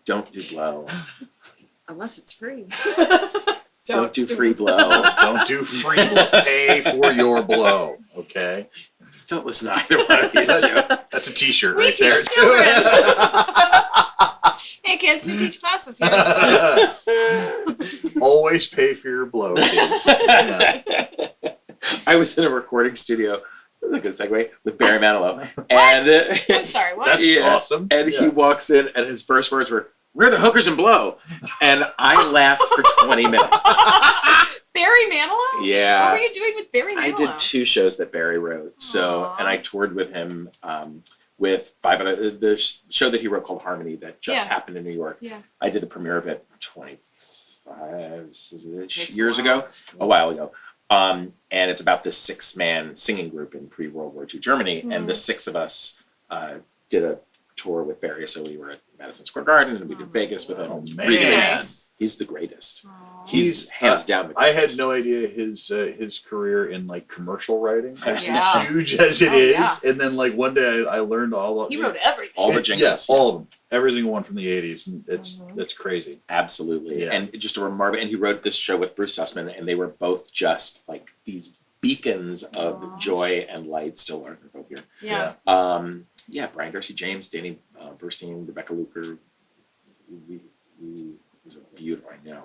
don't do blow. Unless it's free. Don't do free blow. Don't do free blow. Pay for your blow. Okay, Don't listen to either one of these two. that's a T-shirt We right there. teach children. Hey kids, we teach classes here as well. Always pay for your blow, kids. Yeah. I was in a recording studio. This is a good segue with Barry Manilow, and I'm sorry, what? That's Yeah. awesome. and Yeah. he walks in, and his first words were, "Where are the hookers and blow?" And I laughed for 20 minutes. Barry Manilow? Yeah. What were you doing with Barry Manilow? I did 2 shows that Barry wrote. So, Aw. and I toured with him with 5 other, the show that he wrote called Harmony that just Yeah. happened in New York. Yeah. I did the premiere of it 25 Takes years a ago, while. a while ago. And it's about this 6-man singing group in pre-World War II Germany. And the 6 of us did a tour with Barry. So we were at Madison Square Garden and we did Vegas with him. Oh, It was man. really good. Nice. He's the greatest. Aw. He's hands down the I greatest. had no idea his career in like commercial writing as Yeah. huge as it Oh, is. yeah. And then like one day I learned all of He wrote everything. All the Yeah, jingles. all of them, every single one from the '80s, and Mhm. it's crazy. Absolutely. Yeah. And just a remarkable, and he wrote this show with Bruce Sussman, and they were both just like these beacons of Aw. joy and light. Still are, they're both here. Yeah. Yeah, Brian Darcy James, Danny Burstein, Rebecca Luker. These are beautiful right now.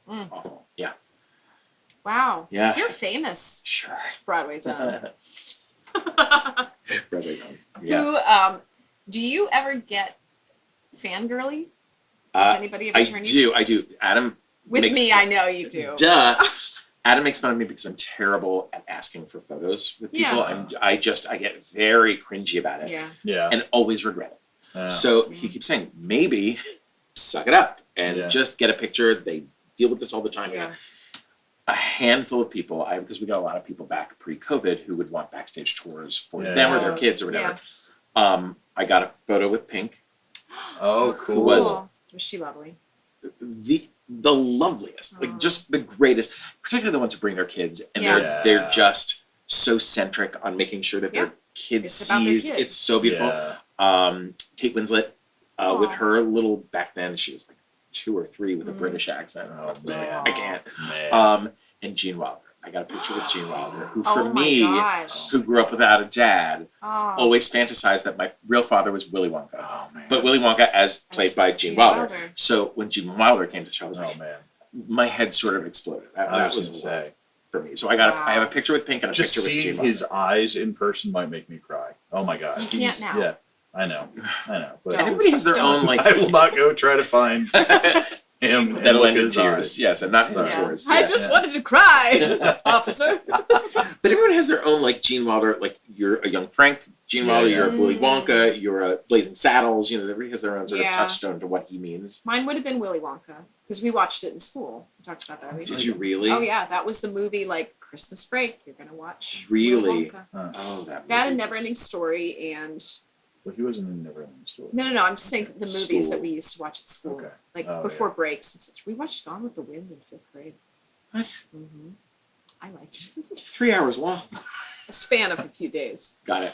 Mm. Awful. Yeah. Wow. Yeah. You're famous, Sure. Broadway's own. Broadway's own. Yeah. Who, do you ever get fangirly? Does anybody ever turn you? I do. Adam With makes- me, I know you do. Duh. Adam makes fun of me because I'm terrible at asking for photos with people. Yeah. I get very cringy about it Yeah. Yeah. and always regret it. Yeah. So he keeps saying, maybe suck it up and Yeah. just get a picture. They deal with this all the time. Yeah. A handful of people, because we got a lot of people back pre-COVID who would want backstage tours for Yeah. them or their kids or whatever. I got a photo with Pink, Oh, cool. was- Was she lovely? the loveliest, like Aw. just the greatest, particularly the ones who bring their kids and Yeah. they're just so centric on making sure that Yeah. their kid It's about their sees. kid. It's so beautiful. Yeah. Kate Winslet with Aw. her little, back then she was like 2 or 3 with a Mhm. British accent. Oh, I was like, man. I can't. Man. And Gene Wilder. I got a picture with Gene Wilder, who Oh for my me, gosh. who grew up without a dad, Oh. always fantasized that my real father was Willy Wonka. Oh man. But Willy Wonka as played by Gene Gene Wilder. Wilder. So when Gene Wilder came to the show, I was Oh like, man. my head sort of exploded. That I was was gonna a lot say, for me. So I have a picture with Pink and a just picture with seeing Gene his Wilder. eyes in person might make me cry. Oh my god. You can't now. Yeah, I know. But No. Everybody has their Don't. own like I will not go try to find him and that'll look end at in his tears. eyes. Yes, and not those Yeah. words. I Yeah. just Yeah. wanted to cry, officer. But everyone has their own like Gene Wilder. Like you're a young Frank Gene Yeah, Wilder. yeah. You're a Willy Mm. Wonka. You're a Blazing Saddles. Everybody has their own sort Yeah. of touchstone to what he means. Mine would have been Willy Wonka because we watched it in school. We talked about that Did recently. you really? Oh yeah, that was the movie like Christmas break. You're gonna watch Really? Willy Wonka. Oh, that. That and movie Never was- Ending Story and Well, he wasn't in Neverending Story. no. I'm just saying the movies School. that we used to watch at school, Okay. like Oh, before yeah. breaks and such. We watched Gone with the Wind in 5th grade. What? Mm-hmm. I liked it. 3 hours long. A span of a few days, Got it.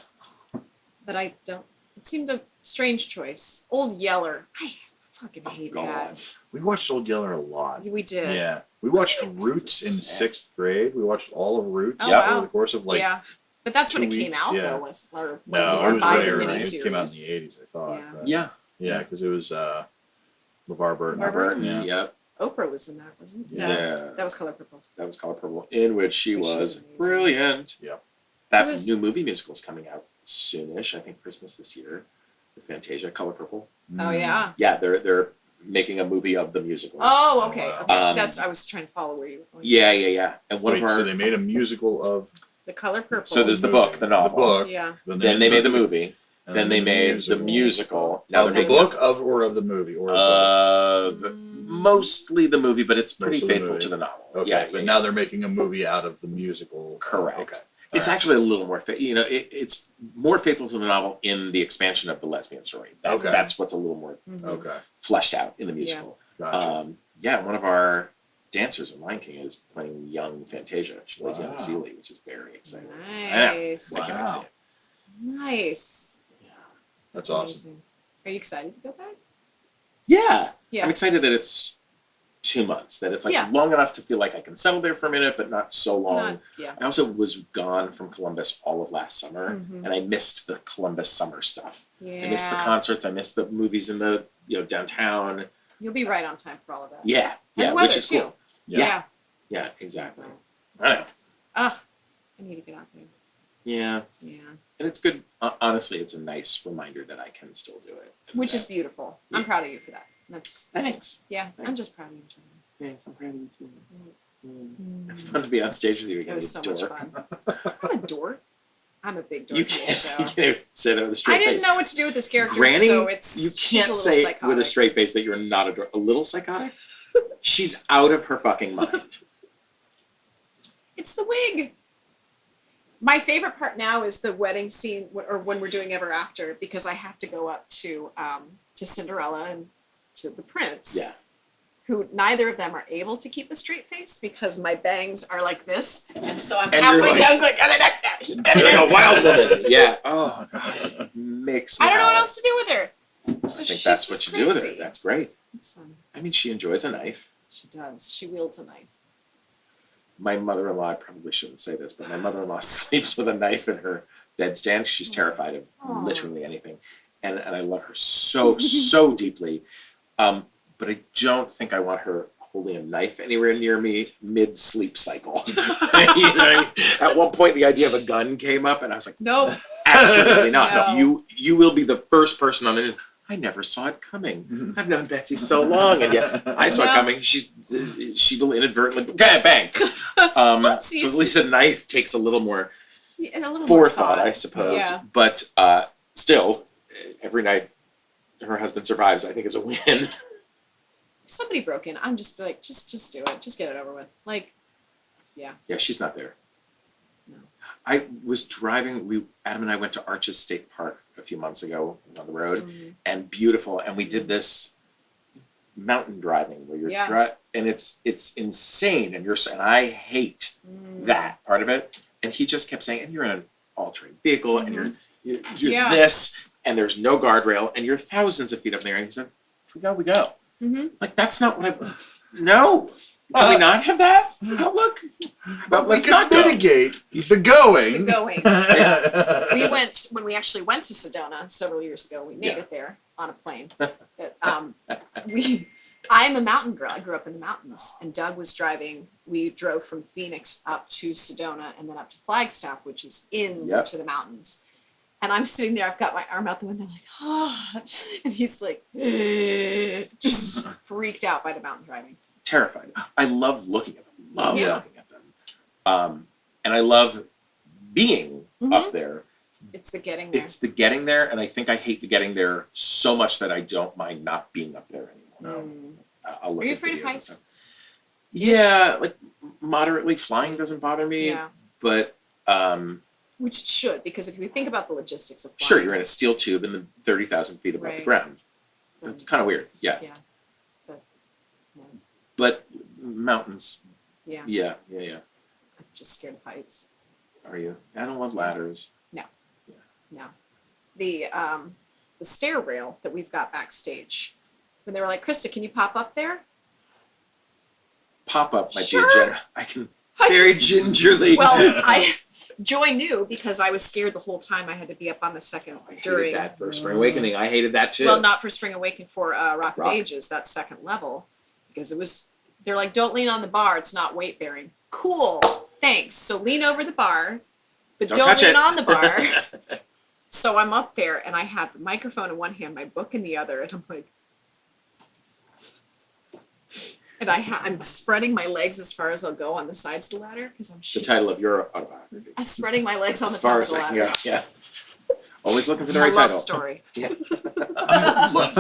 but I don't. It seemed a strange choice. Old Yeller. I fucking hate that. God. We watched Old Yeller a lot. We did. Yeah. We watched Roots in Sad. 6th grade. We watched all of Roots Oh, wow. over the course of like yeah. But that's when it 2 came weeks, out, yeah. though, was or when no, we it were was buying way the early. It miniseries. came out in the 80s, I thought. Yeah. but- Yeah. Yeah, because it was LeVar Burton. LeVar Burton. Yeah. Yep. Oprah was in that, wasn't it? No, Yeah. that was Color Purple. That was Color Purple, in which she Which she was was amazing. brilliant. Yep. That It was- new movie musical is coming out soonish. I think Christmas this year. The Fantasia, Color Purple. Oh yeah. Yeah, they're making a movie of the musical. Oh, okay. wow. Okay. Um, I was trying to follow where you were going. Yeah. And one Wait, of our so they made a musical of The Color Purple. So there's the movie. book, the novel. book. Yeah. then they made the movie. and Then they made the musical. Now Of they're the making book of or of the movie or mostly the movie, but it's pretty Most of the faithful movie. to the novel. okay, Yeah, but yeah, now they're making a movie out of the musical. Correct. Okay. It's Alright. actually a little more, it's more faithful to the novel in the expansion of the lesbian story. Okay. That's what's a little more Mhm. Okay. fleshed out in the musical. Gotcha. One of our dancers in Lion King is playing young Fantasia. She plays young Wow. Celie, which is very exciting. Nice. I can't see Wow. it. Nice. Yeah. That's awesome. Amazing. Are you excited to go back? Yeah. Yeah. I'm excited that it's 2 months, that it's like Yeah. long enough to feel like I can settle there for a minute, but not so long. Not- yeah. I also was gone from Columbus all of last summer, Mhm. and I missed the Columbus summer stuff. Yeah. I missed the concerts. I missed the movies in the downtown. You'll be right on time for all of that. Yeah, And yeah, the weather which is too. cool. Yeah. Yeah, exactly. I know. Ugh. I need to get out there. Yeah, Yeah. and it's good. Honestly, it's a nice reminder that I can still do it. Which is beautiful. I'm Yeah. proud of you for that. That's Thanks. yeah. I'm Thanks. just proud of you, Jenna. Thanks. I'm proud of you too. Mm. It's fun to be on stage with you again. It was so much fun. I'm a dork. I'm a big dork. You in this can't. show. You can't even say that with a straight I didn't face. know what to do with this character, Granny, so it's you she's can't a little say psychotic. with a straight face that you're not a little psychotic. She's out of her fucking mind. It's the wig. My favorite part now is the wedding scene, or when we're doing Ever After, because I have to go up to Cinderella and to the prince. Yeah. Who neither of them are able to keep a straight face because my bangs are like this, and so I'm And halfway you're down like. You're like a wild woman. Yeah. Oh god. Makes me I don't know what howl. else to do with her. I So think she's that's what just you do with her. crazy. That's great. It's fun. I mean, she enjoys a knife. She does. She wields a knife. My mother-in-law, I probably shouldn't say this, but my mother-in-law sleeps with a knife in her bedstand. She's terrified of Aw. literally anything. And I love her so deeply. But I don't think I want her holding a knife anywhere near me mid-sleep cycle. You know, at one point, the idea of a gun came up, and I was like, Nope. absolutely not. No. You will be the first person on the news. I never saw it coming. I've known Betsy so long, and yet I saw it Yeah. coming. She will inadvertently bang. So Oopsies. at least a knife takes a little more Yeah, and a little forethought, more I suppose. Yeah. But still, every night her husband survives, I think, is a win. If somebody broke in, I'm just like, just do it. Just get it over with. Like, yeah. Yeah, she's not there. No. I was driving. Adam and I went to Arches State Park a few months ago. It was on the road, Mhm. and beautiful. And we did this mountain driving where you're Yeah. and it's insane. And I hate that part of it. And he just kept saying, and you're in an all-terrain vehicle, and you're Yeah. this, and there's no guardrail, and you're thousands of feet up there. And he said, if we go, we go. Mm-hmm. Like, that's not what No. Can we not have that outlook? But We let's could not go. mitigate the going. The going. We went when we actually went to Sedona several years ago. We made Yeah. it there on a plane. But, I'm a mountain girl. I grew up in the mountains, and Doug was driving. We drove from Phoenix up to Sedona and then up to Flagstaff, which is into Yep. the mountains. And I'm sitting there. I've got my arm out the window, like, ah, and he's like, just freaked out by the mountain driving. Terrified. I love looking at them. Love Yeah. looking at them. And I love being up there. It's the getting there. It's the getting there, and I think I hate the getting there so much that I don't mind not being up there anymore. Mm. I'll look Are you at afraid of videos and heights? stuff. Yeah, like moderately. Flying doesn't bother me, Yeah. but Which it should, because if you think about the logistics of sure, flying, you're in a steel tube in the 30,000 feet above the Right. ground. doesn't It's kinda make weird, sense. yeah. Yeah. But, no. But mountains, Yeah. yeah. I'm just scared of heights. Are you? I don't love ladders. No. The stair rail that we've got backstage, when they were like, Krista, can you pop up there? Pop up might be Sure. a general. I can very gingerly. Well, Joy knew because I was scared the whole time. I had to be up on the second I hated during. that for Spring Awakening. I hated that too. Well, not for Spring Awakening, for Rock of Rock. Ages, that second level, because it was. They're like, don't lean on the bar. It's not weight bearing. Cool. Thanks. So lean over the bar, but Don't don't touch lean it. on the bar. So I'm up there and I have the microphone in one hand, my book in the other, and I'm like, and I'm spreading my legs as far as I'll go on the sides of the ladder because I'm The shaking. title of your autobiography. I'm spreading my legs on As the far top of as the I can ladder. go. Yeah. Always looking for the A right love title. story. Love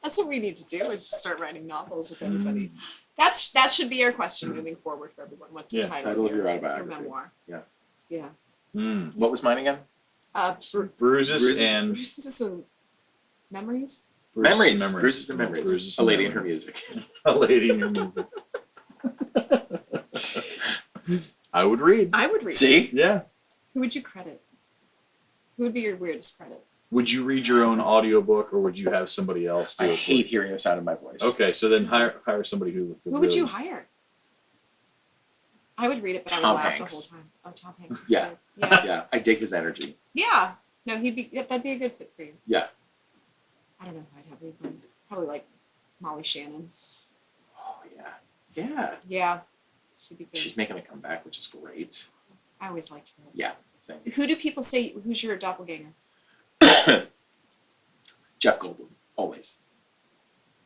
That's what we need to do is just start writing novels with everybody. That should be our question moving forward for everyone. What's the Yeah, title of your autobiography. memoir? Yeah. Yeah. Mm. What was mine again? Bruises, Bruises. and Bruises and memories. Memories. Bruises and memories. Bruises A and lady in her memories. music. A lady in your music. I would read. I would read. See? Yeah. Who would you credit? Who would be your weirdest credit? Would you read your own audiobook or would you have somebody else do I it? for hate you? hearing the sound of my voice. Okay, so then hire somebody who. Who would you hire? I would read it, but I Tom would laugh Hanks. the whole time. Oh, Tom Hanks. Yeah. Yeah. Yeah, I dig his energy. Yeah. No, that'd be a good fit for you. Yeah. I don't know who I'd have read mine. Probably like Molly Shannon. Oh, yeah. Yeah. Yeah. She'd be good. She's making a comeback, which is great. I always liked her. Yeah. Same. Who do people say, who's your doppelganger? Jeff Goldblum. always.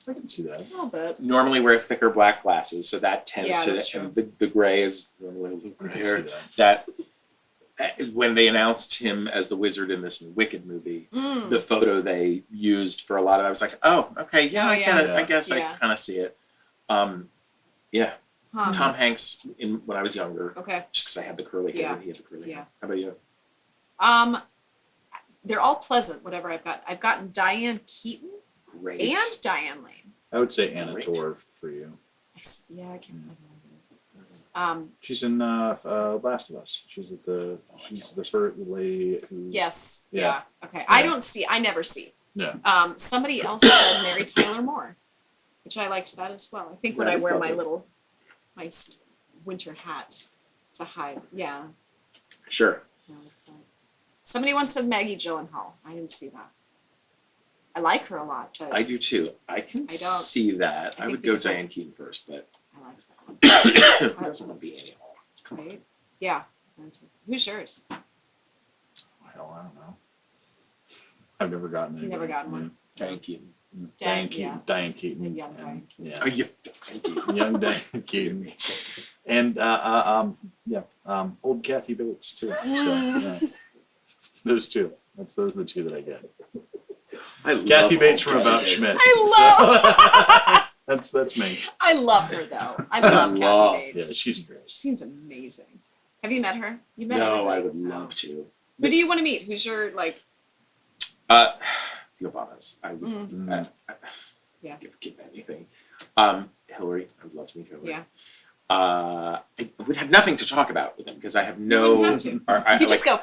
I can see that. A little bit. Normally wear thicker black glasses, so that tends Yeah, to, that's true. and the gray is normally a little I can see hair. that. When they announced him as the wizard in this new Wicked movie, Mm. the photo they used for a lot of it, I was like, oh, okay, yeah, Oh, I yeah. get it. I Yeah. guess Yeah. I kind of see it. Yeah, Huh. Tom Hanks when I was younger, Okay. just because I had the curly hair Yeah. and he had the curly Yeah. hair. How about you? They're all pleasant. Whatever I've got. I've gotten Diane Keaton Great. and Diane Lane. I would say Anna Great. Torv for you. Yeah, I can't remember. She's in Last of Us. She's the first lady who. Yes. Yeah. Yeah. Okay. I don't see. I never see. Yeah. Somebody else said Mary Tyler Moore, which I liked that as well. I think when That I is wear lovely. my winter hat to hide. Yeah. Sure. I like that. Somebody once said Maggie Gyllenhaal. I didn't see that. I like her a lot, but I do too. I can I don't- see that. I I think would go because I- Diane Keaton first, but I like that one. who doesn't want to be Annie Hall? Come on. Right? Yeah. Who's yours? Hell, I don't know. I've never gotten it. You never gotten one? Diane Keaton. Diane Yeah. Keaton. Diane Keaton. And young Diane Keaton. Yeah. Oh, yeah, Diane Keaton. Young Diane Keaton. And old Kathy Bates too. So, yeah. Those two. Those are the two that I get. I love Kathy Bates old from Kathy About Bates. Schmidt. I love. So, that's me. I love her though. I love love- Kathy Yeah, Bates. she's great. She seems amazing. Have you met her? You met her? No, I right? would No. love to. Who do you want to meet? Who's your like? The Obamas. I would Mm. Yeah. give anything. Hillary. I would love to meet Hillary. Yeah. I would have nothing to talk about with them because I have You no. wouldn't have to. I You just go.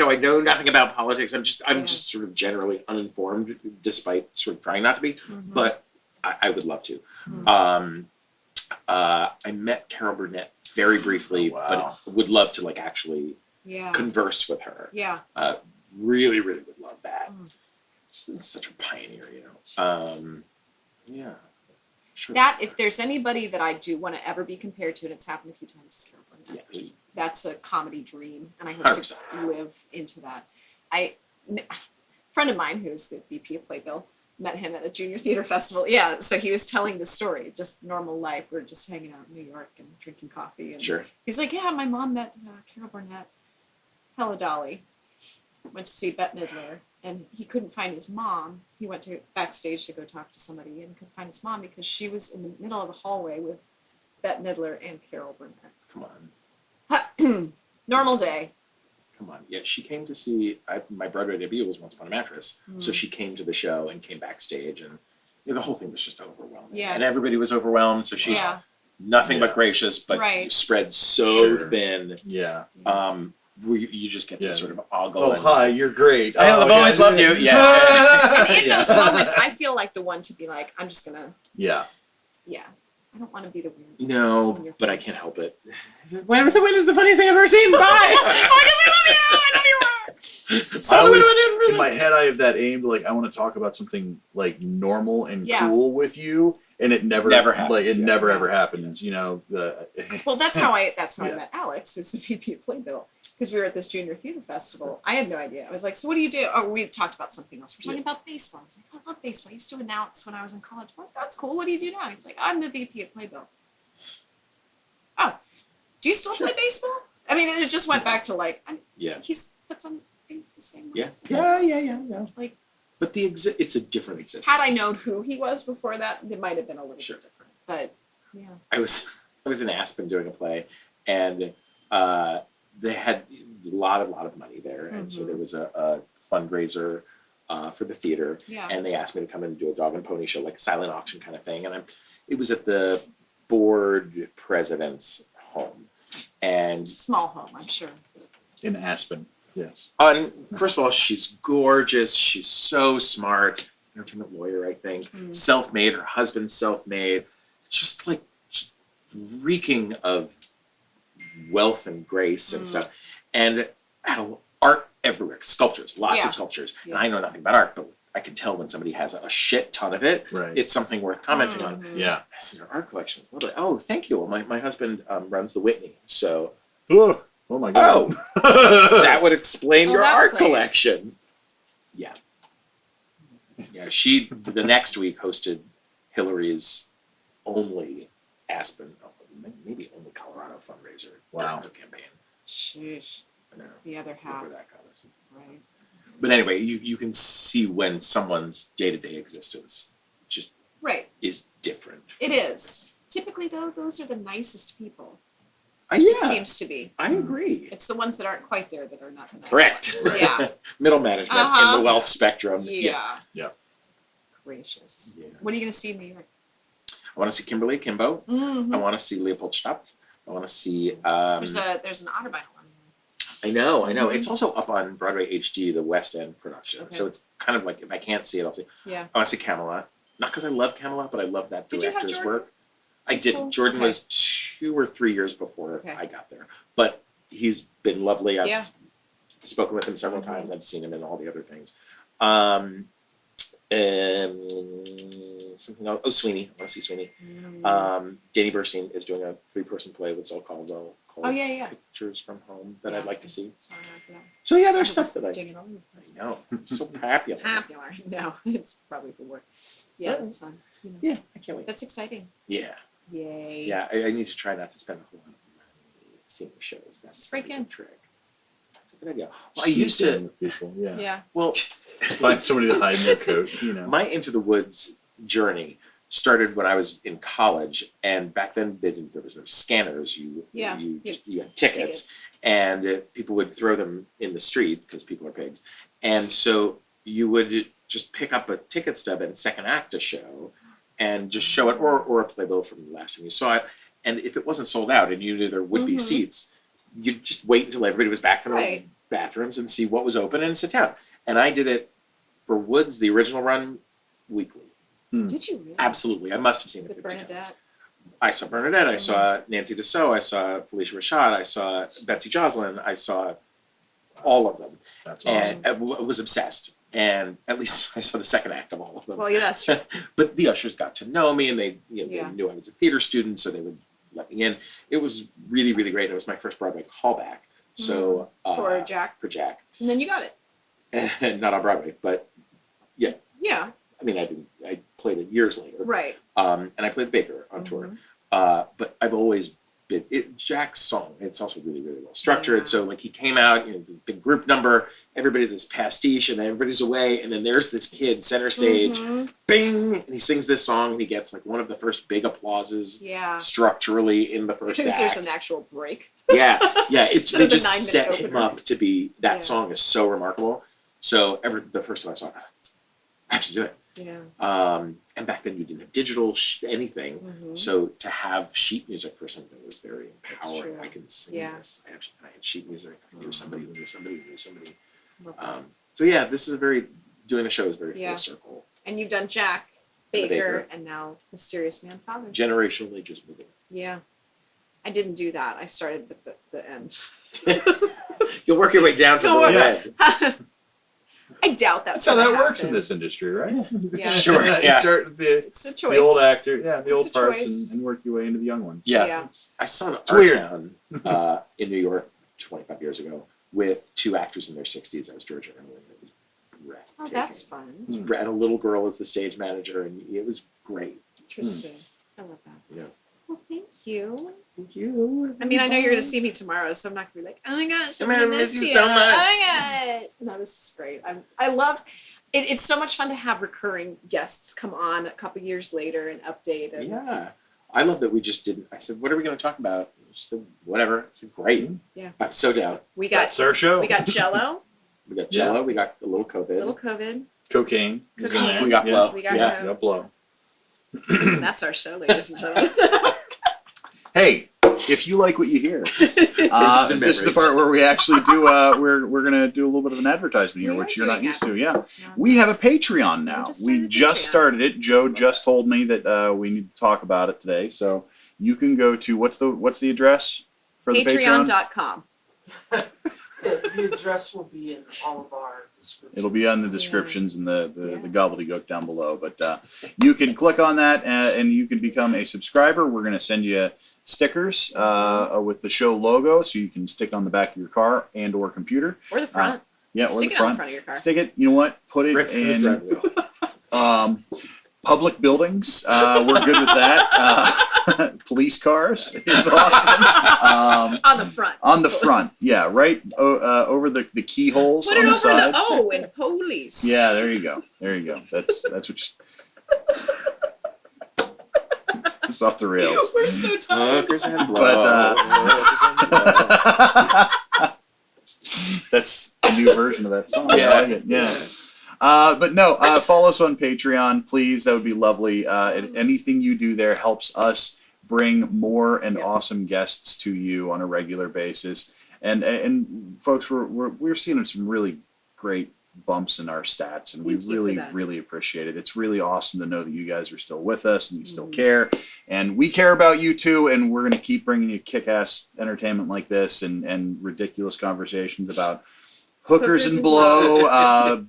I know nothing about politics. I'm Yeah. just sort of generally uninformed, despite sort of trying not to be. Mhm. But I would love to. Mhm. I met Carol Burnett very briefly, Oh, wow. but would love to actually Yeah. converse with her. Yeah. Really would love that. Mm. She's such a pioneer, Yes. Yeah. Sure. That if there's anybody that I do want to ever be compared to, and it's happened a few times, is Carol Burnett. Yeah. That's a comedy dream, and I hope 100%. to live into that. A friend of mine who's the VP of Playbill met him at a junior theater festival. Yeah, so he was telling the story, just normal life. We're just hanging out in New York and drinking coffee, and Sure. he's like, "Yeah, my mom met Carol Burnett, hella dolly. Went to see Bette Midler, and he couldn't find his mom. He went to backstage to go talk to somebody and couldn't find his mom because she was in the middle of the hallway with Bette Midler and Carol Burnett. Come on. Normal day. Come on. Yeah, she came to see my Broadway debut was Once Upon a Mattress. So she came to the show and came backstage, and the whole thing was just overwhelming. Yeah. And everybody was overwhelmed. So she's Yeah. nothing Yeah. but gracious, but Right. spread so Sure. thin. Yeah. Where you just get to Yeah. sort of ogle. Oh, and, hi, you're great. I've Oh, always yeah. loved you. Yeah. And in Yeah. those moments, I feel like the one to be like, I'm just gonna, Yeah. yeah. I don't want to be the weird. No, In your but I face. can't help it. When is the funniest thing I've ever seen? Bye. I always, in my head, I have that aim to I want to talk about something normal and Yeah. cool with you, and it never Never Like it happens, yeah. never ever happens. The Well, that's how I Yeah. met Alex, who's the VP of Playbill, because we were at this junior theater festival. I had no idea. I was like, so what do you do? Oh, we talked about something else. We're talking about baseball. I was like, I love baseball. I used to announce when I was in college. I'm like, that's cool. What do you do now? He's like, I'm the VP of Playbill. Oh, do you still play baseball? I mean, and it just went back to Yeah. he's puts on his face the same way. Yeah. as Yeah. he Yeah. does. Yeah. Like, But it's a different existence. had I known who he was before that, it might have been a little Sure. bit different. But yeah. I was in Aspen doing a play, and they had a lot of money there, and so Mhm. there was a fundraiser for the theater, Yeah. and they asked me to come in and do a dog and pony show, like a silent auction kind of thing, and it was at the board president's home, and Small home, I'm sure. in Aspen, yes. first of all, she's gorgeous, she's so smart, entertainment lawyer, I think, Mm. self-made, her husband's self-made, just reeking of wealth and grace and stuff, and had art everywhere, sculptures, lots Yeah. of sculptures, Yeah. and I know nothing about art, but I can tell when somebody has a shit ton of it, Right. it's something worth commenting on. Mhm. Yeah. I said, your art collection is lovely. Oh, thank you. Well, my husband runs the Whitney, so Oh my god. that would explain Oh, your that art place. collection. Yeah, Yeah, she the next week hosted Hillary's only Aspen, maybe only Colorado fundraiser Wow. during her campaign. Sheesh. I know. The other Look half. where that got us. Right. But anyway, you can see when someone's day-to-day existence just Right. is different. It is. Typically, though, those are the nicest people. Yeah, It seems to be. I agree. It's the ones that aren't quite there that are not the nice Correct. ones. Yeah. Middle management in Uh-huh. the wealth spectrum. Yeah. Yeah. Gracious. Yeah. What are you going to see in New York? I want to see Kimberly Kimbo. Mm-hmm. I want to see Leopold Stadt. I want to see. There's an Otterbein one. I know. Mhm. It's also up on Broadway HD, the West End production. Okay. So it's kind of like if I can't see it, I'll see. Yeah. I want to see Camelot. Not because I love Camelot, but I love that Did you have director's Jordan? work. I in didn't. school? Jordan Okay. was 2 or 3 years before Okay. I got there, but he's been lovely. I've Yeah. spoken with him several Mhm. times. I've seen him in all the other things. Something else. Oh, Sweeney. I want to see Sweeney. Danny Burstein is doing a 3-person play with Zoe Caldwell called Oh, yeah. Pictures from Home that Yeah. I'd like to see. Sorry, yeah. So yeah, Sort there's of stuff that I digging all over the place. know. So popular. Popular. No, it's probably for work. Yeah, that's fun. You know. Yeah, I can't wait. That's exciting. Yeah, Yay. yeah. I need to try not to spend a whole lot of money seeing shows. That's Just break a good in. trick. That's a good idea. Well, I used to. with people. Yeah. Yeah. Well, Find somebody to hide in their coat. You know. my Into the Woods journey started when I was in college, and back then there was no scanners. You had tickets, and people would throw them in the street because people are pigs, and so you would just pick up a ticket stub and second act a show, and just show it, or a playbill from the last time you saw it, and if it wasn't sold out and you knew there would be Mhm. seats, you'd just wait until everybody was back from Right. the bathrooms and see what was open and sit down. And I did it for Woods, the original run, weekly. Did you really? Absolutely. I must have seen it With 50 times. Bernadette. I saw Bernadette, I saw Nancy Dussault, I saw Felicia Rashad, I saw Betsy Joslin, I saw all of them. That's awesome. And I was obsessed. And at least I saw the second act of all of them. Well, yeah, that's true. But the ushers got to know me, and they Yeah. knew I was a theater student, so they would let me in. It was really, really great. It was my first Broadway callback. So For Jack. For Jack. And then you got it. And not on Broadway, but Yeah. I mean, I played it years later. Right. And I played Baker on tour. Mhm. But I've always been Jack's song. It's also really, really well structured. Yeah. So like he came out, the big group number, everybody does pastiche, and then everybody's away, and then there's this kid center stage, Mhm. bing, and he sings this song, and he gets like one of the first big applauses Yeah. structurally in the first Because there's act. an actual break. Yeah, it's Instead they of the just 9-minute set him opener. up to be that Yeah. song is so remarkable. So the first time I saw it, I have to do it. Yeah. And back then you didn't have digital anything. Mhm. So to have sheet music for something was very That's empowering. true. I can sing Yeah. this. I had sheet music. I knew somebody who knew somebody who knew somebody. Love that. So yeah, this is doing the show is very Yeah. full circle. And you've done Jack, And the Baker, Baker. and now Mysterious Man Father. Generationally just moving. Yeah. I didn't do that. I started with the end. You'll work your way down to Don't the worry. end. I doubt That's that's how gonna that works in happen. this industry, right? Yeah. Sure, You yeah. start with the It's a choice. old actor, the It's old a parts, choice. and work your way into the young ones. Yeah. Yeah. It's- I saw an It's art weird. town in New York 25 years ago with 2 actors in their 60s as George and Emily. It was breathtaking. Oh, that's fun. And a little girl as the stage manager, and it was great. Interesting. I love that. Yeah. Well, thank you. Thank you. I mean, I know you're going to see me tomorrow, so I'm not going to be like, oh my gosh, I'm I'm gonna going to miss miss you you. so much. Oh my gosh. No, this is great. I love it. It's so much fun to have recurring guests come on a couple years later and update. And Yeah. I love that we just didn't. I said, what are we going to talk about? She said, whatever. I said, great. Yeah. I'm so down. we got That's our show. we got Jello, We got Jello. We got a little COVID. little COVID. cocaine. Cocaine. We got Yeah. blow. We got yeah. Got blow. That's our show, ladies and gentlemen. Hey, if you like what you hear, Faces and this is the memories. part where we actually do. We're gonna do a little bit of an advertisement here, We which are you're not doing used that. to. Yeah, No. we have a Patreon now. just We started just Patreon. started it. Joe just told me that we need to talk about it today. So you can go to what's the address for the Patreon? Patreon.com. The address will be in all of our descriptions. It'll be on the descriptions and the gobbledygook down below. But you can click on that and you can become a subscriber. We're going to send you stickers with the show logo so you can stick on the back of your car and or computer. Or the front. Yeah, or Stick the it on the front. front of your car. Stick it. You know what? Put Right it through the in. thread wheel. Public buildings, we're good with that. Police cars is awesome. On the front. On the front, yeah, right over the keyholes Put on it the over sides. the O in police. Yeah, there you go. That's what you. It's off the rails. We're so tired. Hookers and But, blow. That's a new version of that song. I Yeah. like it. Yeah. But no, follow us on Patreon, please. That would be lovely. And anything you do there helps us bring more and awesome guests to you on a regular basis. And folks, we're seeing some really great bumps in our stats, and we Thank you for that. really appreciate it. It's really awesome to know that you guys are still with us and you still care, and we care about you too. And we're going to keep bringing you kick-ass entertainment like this and ridiculous conversations about hookers and blow,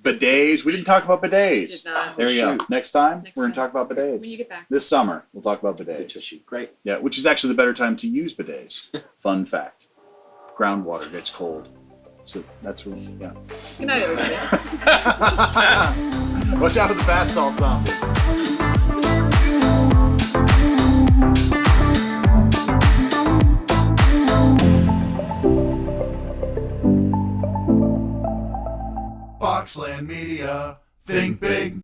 bidets. We didn't talk about bidets. Did not. There you go. Next time, Next we're going to time. talk about bidets. When you get back. This summer, we'll talk about The bidets. tushy. Great. Yeah, which is actually the better time to use bidets. Fun fact. Groundwater gets cold. So that's what, yeah. Good night, everybody. Watch out for the bath salts, Thom. Boxland Media. Think big.